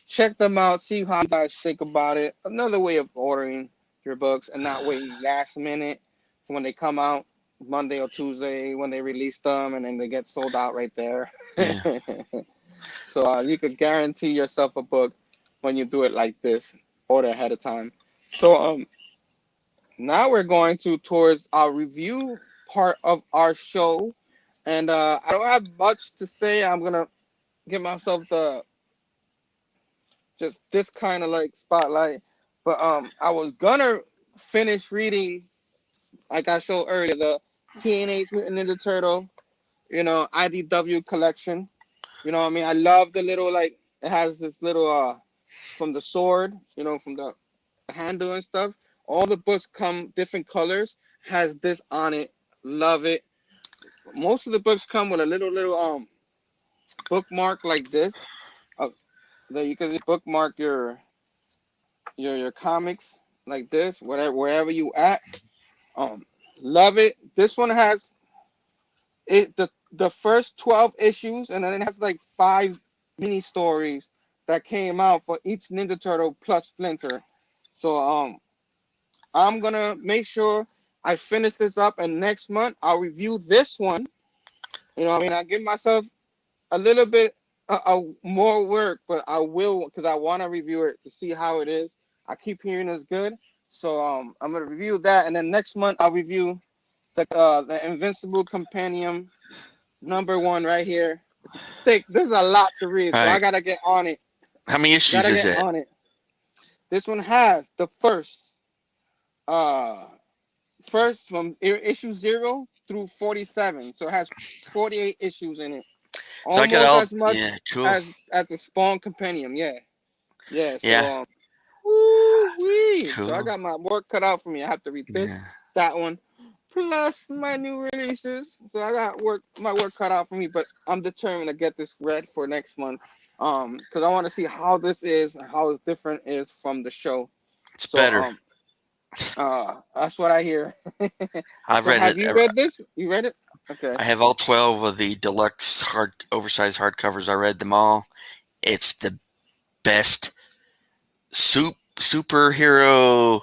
check them out, see how you guys think about it. Another way of ordering your books and not waiting last minute for when they come out Monday or Tuesday when they release them and then they get sold out right there. Yeah. So you could guarantee yourself a book when you do it like this, order ahead of time. So now we're going towards our review part of our show, and I don't have much to say. I'm gonna give myself the just this kind of like spotlight, but I was gonna finish reading like I showed earlier the Teenage Mutant Ninja Turtle, IDW collection. You know what I mean? I love the little like it has this little from the sword, from the handle and stuff. All the books come different colors. Has this on it. Love it. Most of the books come with a little bookmark like this. Uh, that you can just bookmark your comics like this, wherever you at. Um, love it. This one has the first 12 issues, and then it has like 5 mini stories that came out for each Ninja Turtle plus Splinter. So I'm gonna make sure I finish this up, and next month I'll review this one. I mean, I give myself a little bit more work, but I will because I want to review it to see how it is. I keep hearing it's good, so I'm gonna review that, and then next month I'll review the Invincible Compendium #1 right here. It's thick. This is a lot to read, All so I right. gotta get on it. How many issues Gotta is get it? on it. This one has the uh first from issue 0 through 47, so it has 48 issues in it, So I got almost all. as much Yeah, cool. as the Spawn Compendium. Yeah. So Yeah, woo wee. So I cool. got my work cut out for me. I have to read this, Yeah. that one, plus my new releases. So I got my work cut out for me. But I'm determined to get this read for next month. Because I want to see how this is, how it's different is from the show. It's So better. that's what I hear. I've So read have it. you read this? You read it? Okay. I have all 12 of the deluxe oversized hardcovers. I read them all. It's the best superhero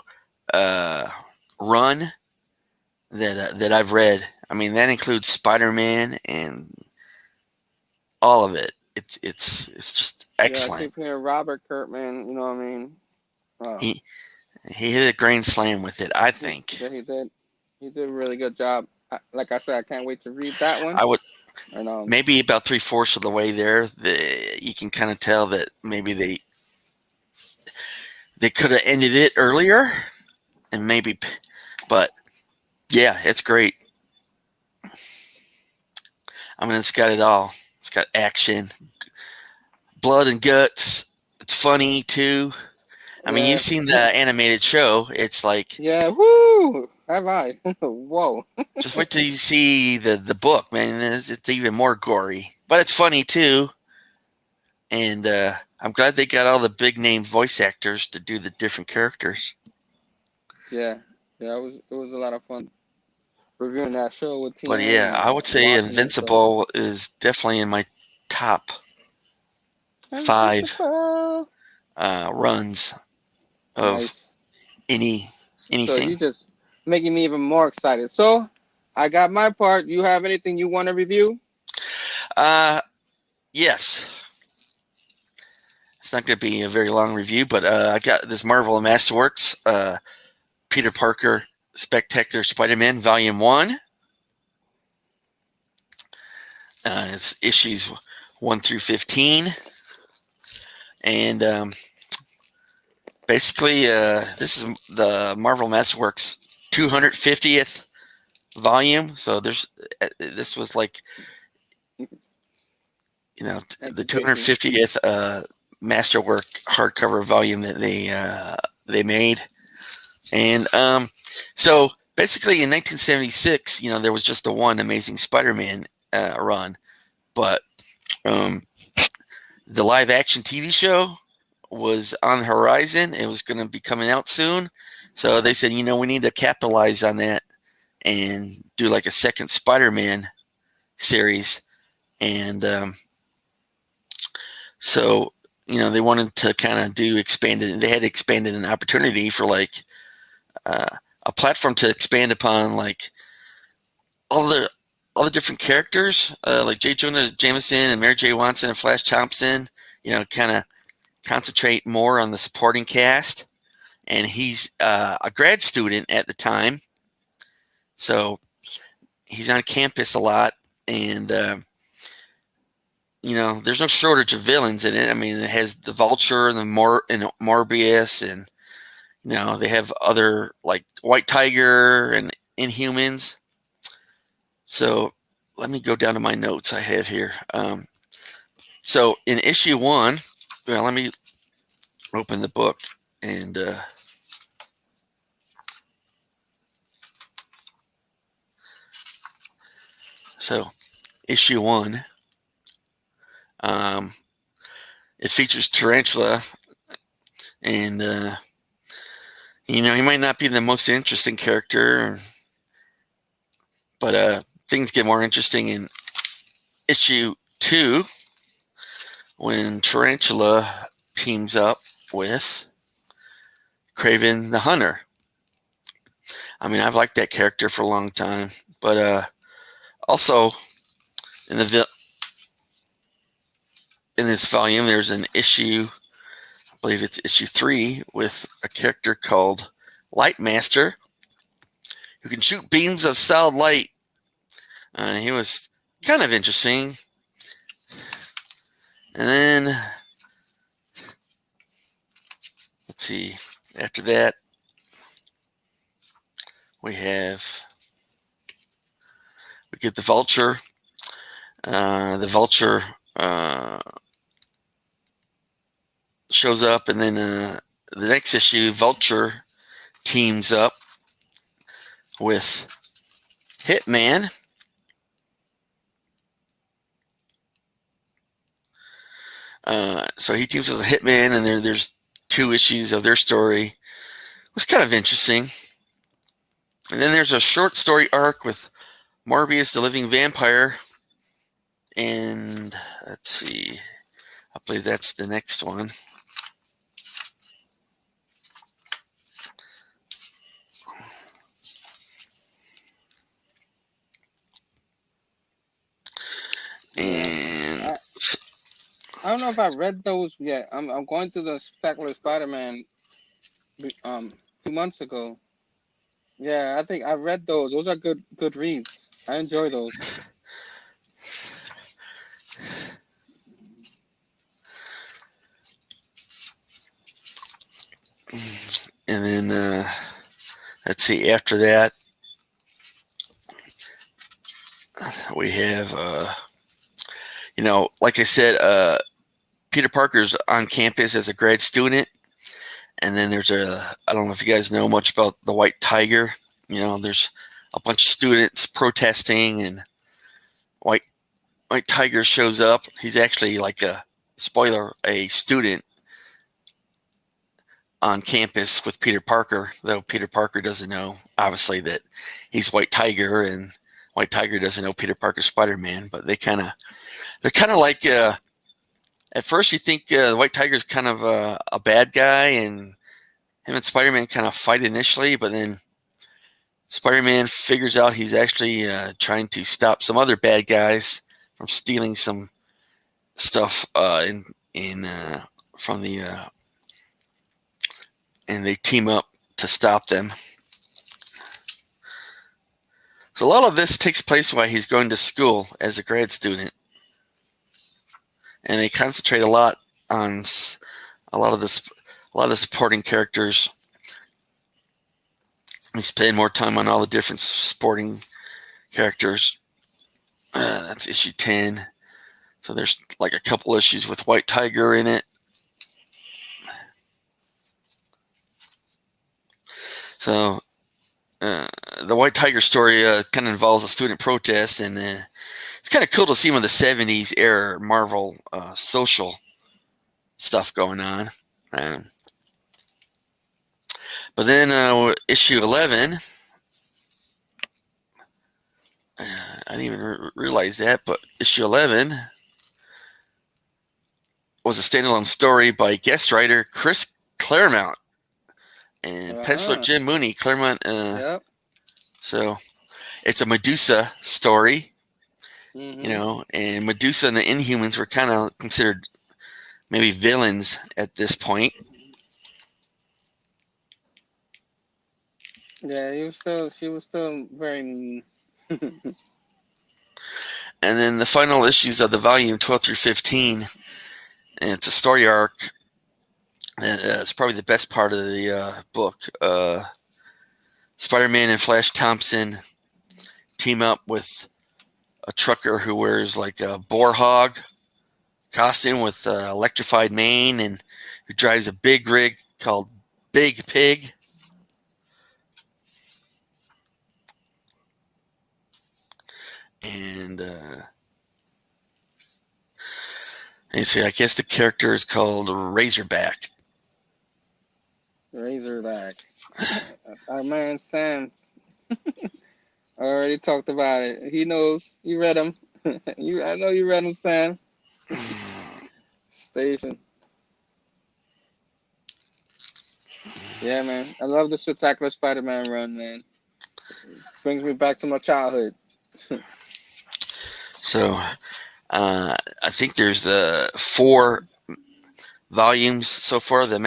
uh, run that I've read. I I mean, that includes Spider-Man and all of it. It's just Yeah, I excellent. keep hearing Robert Kirkman. You know what I mean? Oh, He he hit a grand slam with it, I think. he did. He did a really good job. Like I said, I can't wait to read that one. I would And maybe about 3/4 of the way there. You can kind of tell that maybe they could have ended it earlier, and maybe, but yeah, it's great. I mean, it's got it all. It's got action, blood and guts. It's funny too. I mean, you've yeah, seen the animated show. It's like yeah. Woo! Have I? Whoa. just wait till you see the book, man. It's even more gory, but it's funny too. And I'm glad they got all the big name voice actors to do the different characters. Yeah, yeah. It was a lot of fun reviewing that show with But TM yeah, I would and say watching it. So Invincible is definitely in my top five Invincible. runs of Nice. any So you anything. just making me even more excited. So I got my part. You have anything you want to review? Uh, yes, it's not going to be a very long review, but I got this Marvel Masterworks, Peter Parker Spectacular Spider-Man Volume 1. It's issues 1 through 15. And basically, this is the Marvel Masterworks 250th volume. So this was like, Thank the you, Taqi. 250th Masterwork hardcover volume that they made. And so basically in 1976, there was just the one Amazing Spider-Man run, but the live action TV show was on the horizon. It was going to be coming out soon. So they said, we need to capitalize on that and do like a second Spider-Man series. And so, they wanted to kind of do expanded. They had expanded an opportunity for like a platform to expand upon like all the different characters, like J. Jonah Jameson and Mary J. Watson and Flash Thompson. Kind of concentrate more on the supporting cast. And he's a grad student at the time, so he's on campus a lot. And there's no shortage of villains in it. I mean, it has the Vulture and Morbius, and they have other like White Tiger and Inhumans. So let me go down to my notes I have here. So in issue 1, well, let me open the book and so issue 1, it features Tarantula, and he might not be the most interesting character, but things get more interesting in issue 2 when Tarantula teams up with Kraven the Hunter. I mean, I've liked that character for a long time, but also in this volume, there's an issue, I believe it's issue 3, with a character called Lightmaster, who can shoot beams of solid light. He was kind of interesting. And then, let's see, after that, we get the Vulture. The Vulture shows up, and then the next issue, Vulture teams up with Hitman. So he teams with Hitman, and there's 2 issues of their story. It was kind of interesting. And then there's a short story arc with Morbius the Living Vampire. And let's see, I believe that's the next one. I don't know if I read those yet. I'm going through the Spectacular Spider-Man 2 months ago. Yeah, I think I read those. Those are good reads. I enjoy those. And then let's see. After that, we have like I said, Peter Parker's on campus as a grad student, and then there's I don't know if you guys know much about the White Tiger. There's a bunch of students protesting, and White Tiger shows up. He's actually like a student on campus with Peter Parker, though Peter Parker doesn't know, obviously, that he's White Tiger, and White Tiger doesn't know Peter Parker's Spider-Man. But they're kind of like, at first you think the White Tiger's kind of a bad guy, and him and Spider-Man kind of fight initially, but then Spider-Man figures out he's actually trying to stop some other bad guys from stealing some stuff from the and they team up to stop them. So a lot of this takes place while he's going to school as a grad student, and they concentrate a lot on a lot of the supporting characters. They spend more time on all the different sporting characters. That's issue 10. So there's like a couple issues with White Tiger in it. So the White Tiger story kind of involves a student protest, and it's kind of cool to see one of the 70s era Marvel social stuff going on. But then issue 11, I didn't even realize that, but issue 11 was a standalone story by guest writer Chris Claremont and penciler Jim Mooney. Claremont, Yep. so it's a Medusa story, Mm-hmm. and Medusa and the Inhumans were kind of considered maybe villains at this point. Yeah, she was still very mean. And then the final issues of the volume 12 through 15, and it's a story arc. And it's probably the best part of the book. Spider-Man and Flash Thompson team up with a trucker who wears like a boar hog costume with electrified mane, and who drives a big rig called Big Pig. And you see, I guess the character is called Razorback. Razorback. Our man Sam already talked about it. He knows. You read him. I know you read him, Sam. Station. Yeah, man. I love the Spectacular Spider-Man run, man. Brings me back to my childhood. So I think there's 4 volumes so far, the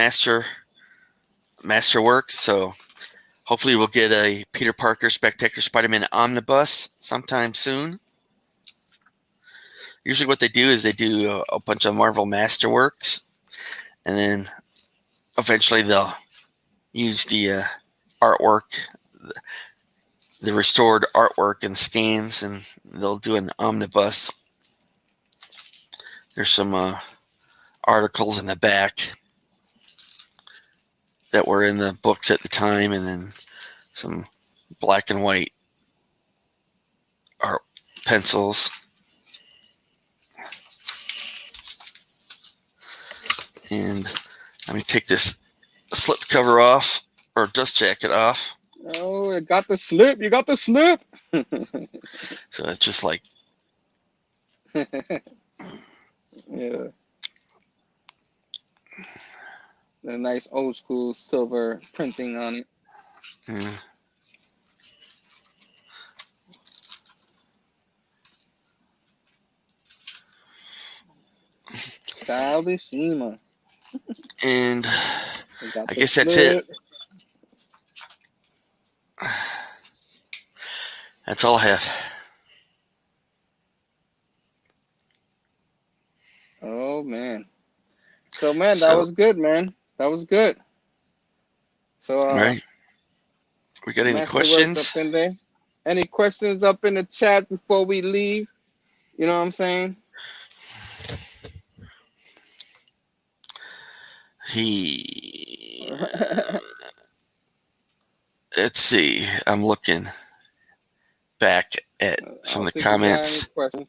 Masterworks. So hopefully we'll get a Peter Parker Spectacular Spider-Man omnibus sometime soon. Usually what they do is they do a bunch of Marvel Masterworks, and then eventually they'll use the artwork, the restored artwork and scans, and they'll do an omnibus. There's some articles in the back that were in the books at the time, and then some black and white art pencils. And let me take this slip cover off, or dust jacket off. Oh, it got the slip. You got the slip. So it's just like, Yeah. The nice old school silver printing on it. yeah. Phable Cinema. And We got I the guess that's it. flip. That's all I have. Oh man. So man, that So, was good, man. That was good. So all right. We got any Masterworks up questions? in there. Any questions up in the chat before we leave? You know what I'm saying? He. Let's see. I'm looking back at I some of don't the think we got any comments. questions.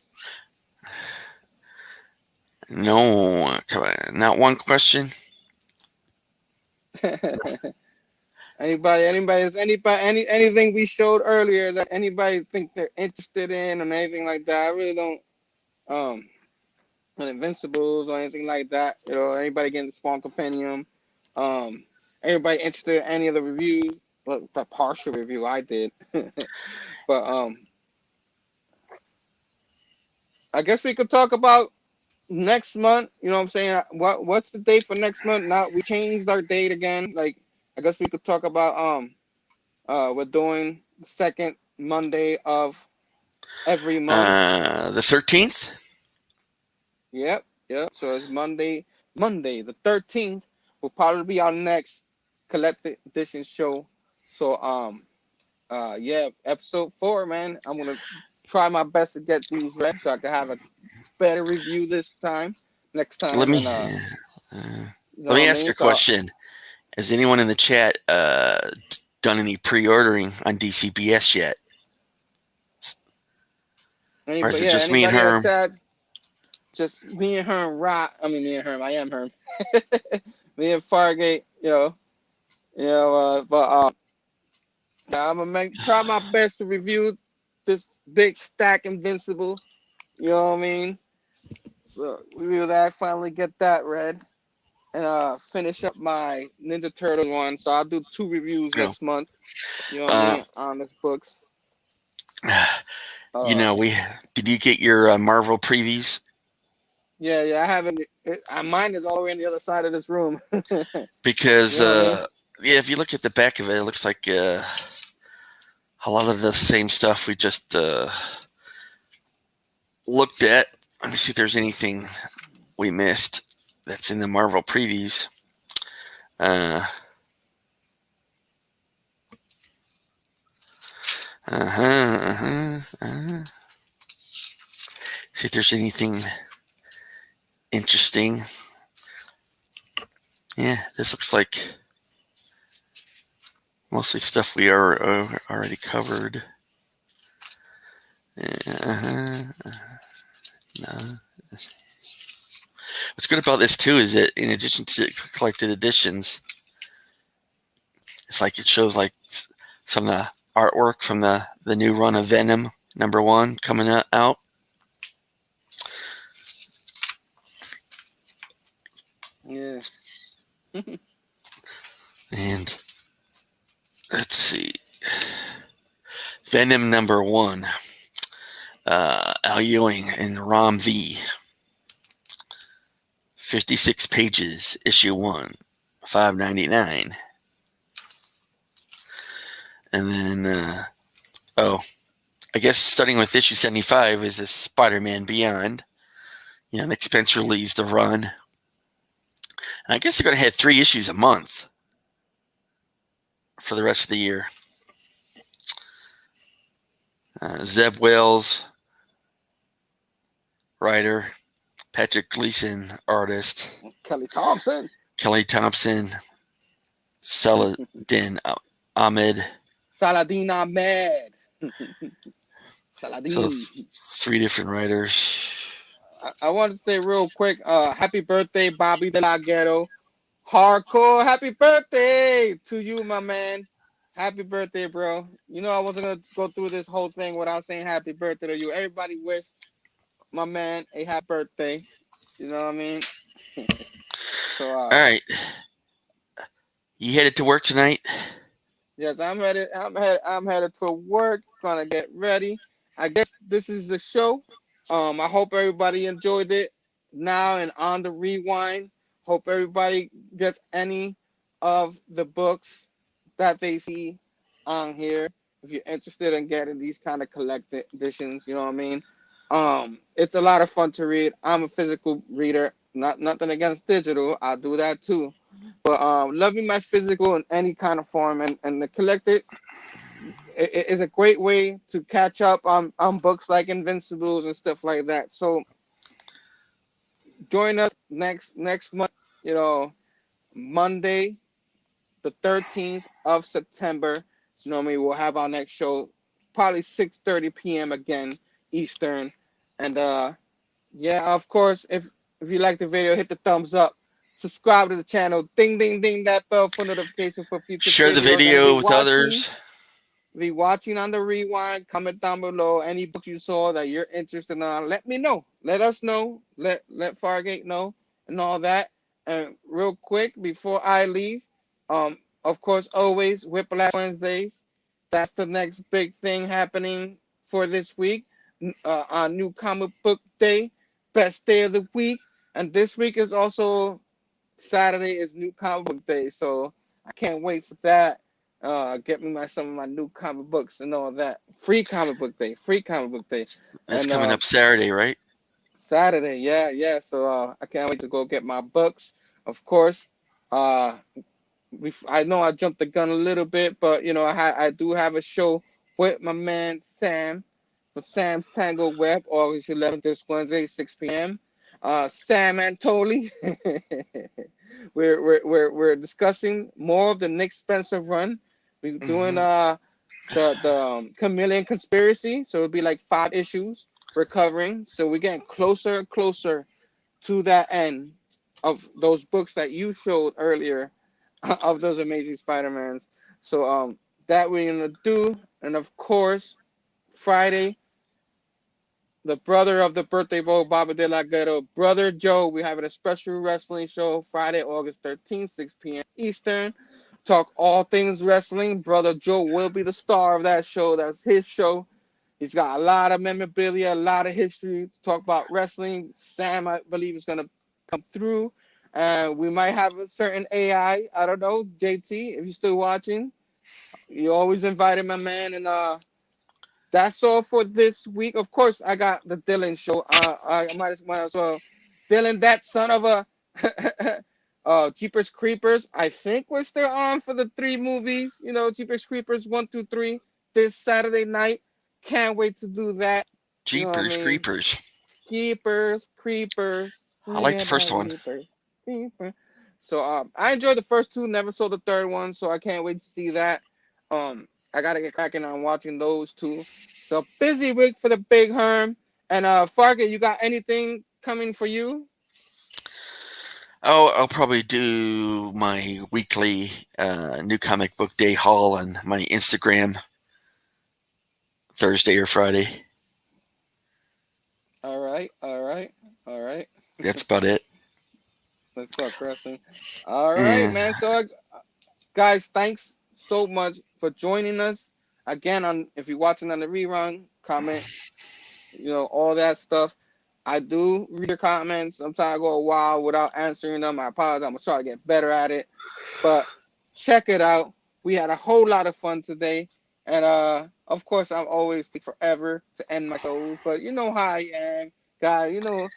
No, come on, not one question. Anything we showed earlier that anybody think they're interested in or anything like that? I really don't on Invincibles or anything like that. You know, anybody getting the Spawn Compendium. Um Anybody interested in any of the reviews? Well, the partial review I did. But I guess we could talk about next month. You know what I'm saying? What's the date for next month? Now we changed our date again. Like I guess we could talk about we're doing the second Monday of every month. The 13th. Yep. So it's Monday the 13th will probably be our next collected edition show. So yeah, episode 4, man. I'm gonna try my best to get these read so I can have a better review this time, next Let time, me and you know let what me I ask mean. a So question. Has anyone in the chat done any pre-ordering on DCBS yet, or is anybody, it yeah, just me and anybody in the Herm? chat, just me and Herm rock. I mean, me and Herm. I am Herm. Me and Fargate. But yeah, I'm gonna try my best to review this big stack Invincible. You know what I mean? So review that. Finally get that read. And finish up my Ninja Turtle one. So I'll do 2 reviews No. next month. You know what I Uh, mean on this books. you Uh, know, we did you get your Marvel previews? yeah. I haven't. Mine is all the way on the other side of this room. You Because know what I mean? yeah, if you look at the back of it, it looks like a lot of the same stuff we just looked at. Let me see if there's anything we missed that's in the Marvel previews. Uh, See if there's anything interesting. Yeah, this looks like mostly stuff we are already covered. Uh-huh. No. What's good about this too is that in addition to collected editions, it's like it shows like some of the artwork from the new run of Venom #1 coming out. Yeah. And let's see, Venom #1, Al Ewing and Rom V, 56 pages, issue 1, $5.99. And then, I guess starting with issue 75 is this Spider-Man Beyond. You know, Nick Spencer leaves the run. And I guess they're going to have 3 issues a month for the rest of the year. Zeb Wells, writer. Patrick Gleason, artist. Kelly Thompson. Kelly Thompson. Saladin Ahmed. Saladin Ahmed. So Saladin. 3 different writers. I want to say real quick, happy birthday, Bobby De La Ghetto. Hardcore, happy birthday to you, my man. Happy birthday, bro. You know I wasn't gonna go through this whole thing without saying happy birthday to you. Everybody wish my man a happy birthday. You know what I mean? So All right. You headed to work tonight? yes, I'm headed for work, trying to get ready. I guess this is the show. I hope everybody enjoyed it. now and on the rewind. Hope everybody gets any of the books that they see on here. If you're interested in getting these kind of collected editions, you know what I mean. It's a lot of fun to read. I'm a physical reader. Not nothing against digital. I'll do that too. But loving my physical in any kind of form, and the collected is a great way to catch up on books like Invincibles and stuff like that. So join us next month. You know, Monday, the 13th of September. You know what I mean? We'll have our next show, probably 6:30 p.m. again Eastern. And yeah, of course, if you like the video, hit the thumbs up. Subscribe to the channel. Ding ding ding that bell for notification for future Share the videos. And video with others. be watching on the rewind. Comment down below any books you saw that you're interested in. Let me know. Let us know. Let Fargate know and all that. And real quick before I leave, of course, always Whiplash Wednesdays. That's the next big thing happening for this week. On New Comic Book Day, best day of the week, and this week is also Saturday is New Comic Book Day, so I can't wait for that. Get me some of my new comic books and all that. Free comic book day, free comic book day, That's and coming up Saturday, right? Saturday, yeah, yeah. So I can't wait to go get my books. Of course, uh, I know I jumped the gun a little bit, but you know I do have a show with my man Sam for Sam's Tango Web, August 11th, this Wednesday, 6 p.m. Sam Antoli. We're discussing more of the Nick Spencer run. We're doing Hmm. the Chameleon Conspiracy, so it'll be like 5 issues we're covering. So we're getting closer and closer to that end of those books that you showed earlier of those Amazing Spider-Mans. So that we're gonna do, and of course Friday, the brother of the birthday boy, Bobby De La Ghetto, Brother Joe. We're having a special wrestling show Friday, August 13th, 6 p.m. Eastern. Talk all things wrestling. Brother Joe will be the star of that show. That's his show. He's got a lot of memorabilia, a lot of history to talk about wrestling. Sam, I believe, is going to come through. We might have a certain AI. I don't know, JT, if you're still watching. You always invited my man, and that's all for this week. Of course, I got the Dylan show. I might as well. Dylan, that son of a Jeepers Creepers. I think we're still on for the 3 movies. You know, Jeepers Creepers 1, 2, 3 this Saturday night. Can't wait to do that. You know what I Jeepers mean? creepers. Jeepers Creepers. I like the Yeah, first by one. Jeepers Creepers. So I enjoyed the first 2. Never saw the third one, so I can't wait to see that. I gotta get cracking on watching those 2. So busy week for the Big Herm. And Farga, you got anything coming for you? Oh, I'll probably do my weekly new comic book day haul on my Instagram Thursday or Friday. All right, all right, all right. That's about it. Let's talk wrestling. All right, And man. So guys, thanks so much for joining us again. On if you're watching on the rerun, comment, you know, all that stuff. I do read your comments. Sometimes I go a while without answering them. I apologize. I'm gonna try to get better at it. But check it out. We had a whole lot of fun today. And of course I'm always take forever to end my shows. But you know how I am, guys. You know,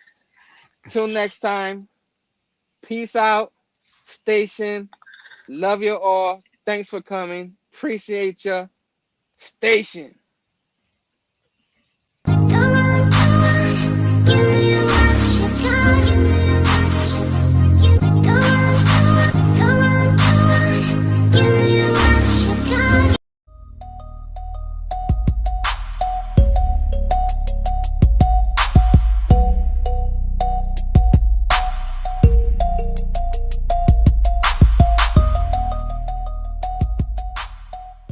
till next time, peace out. Station. Love you all. Thanks for coming. Appreciate you. Station.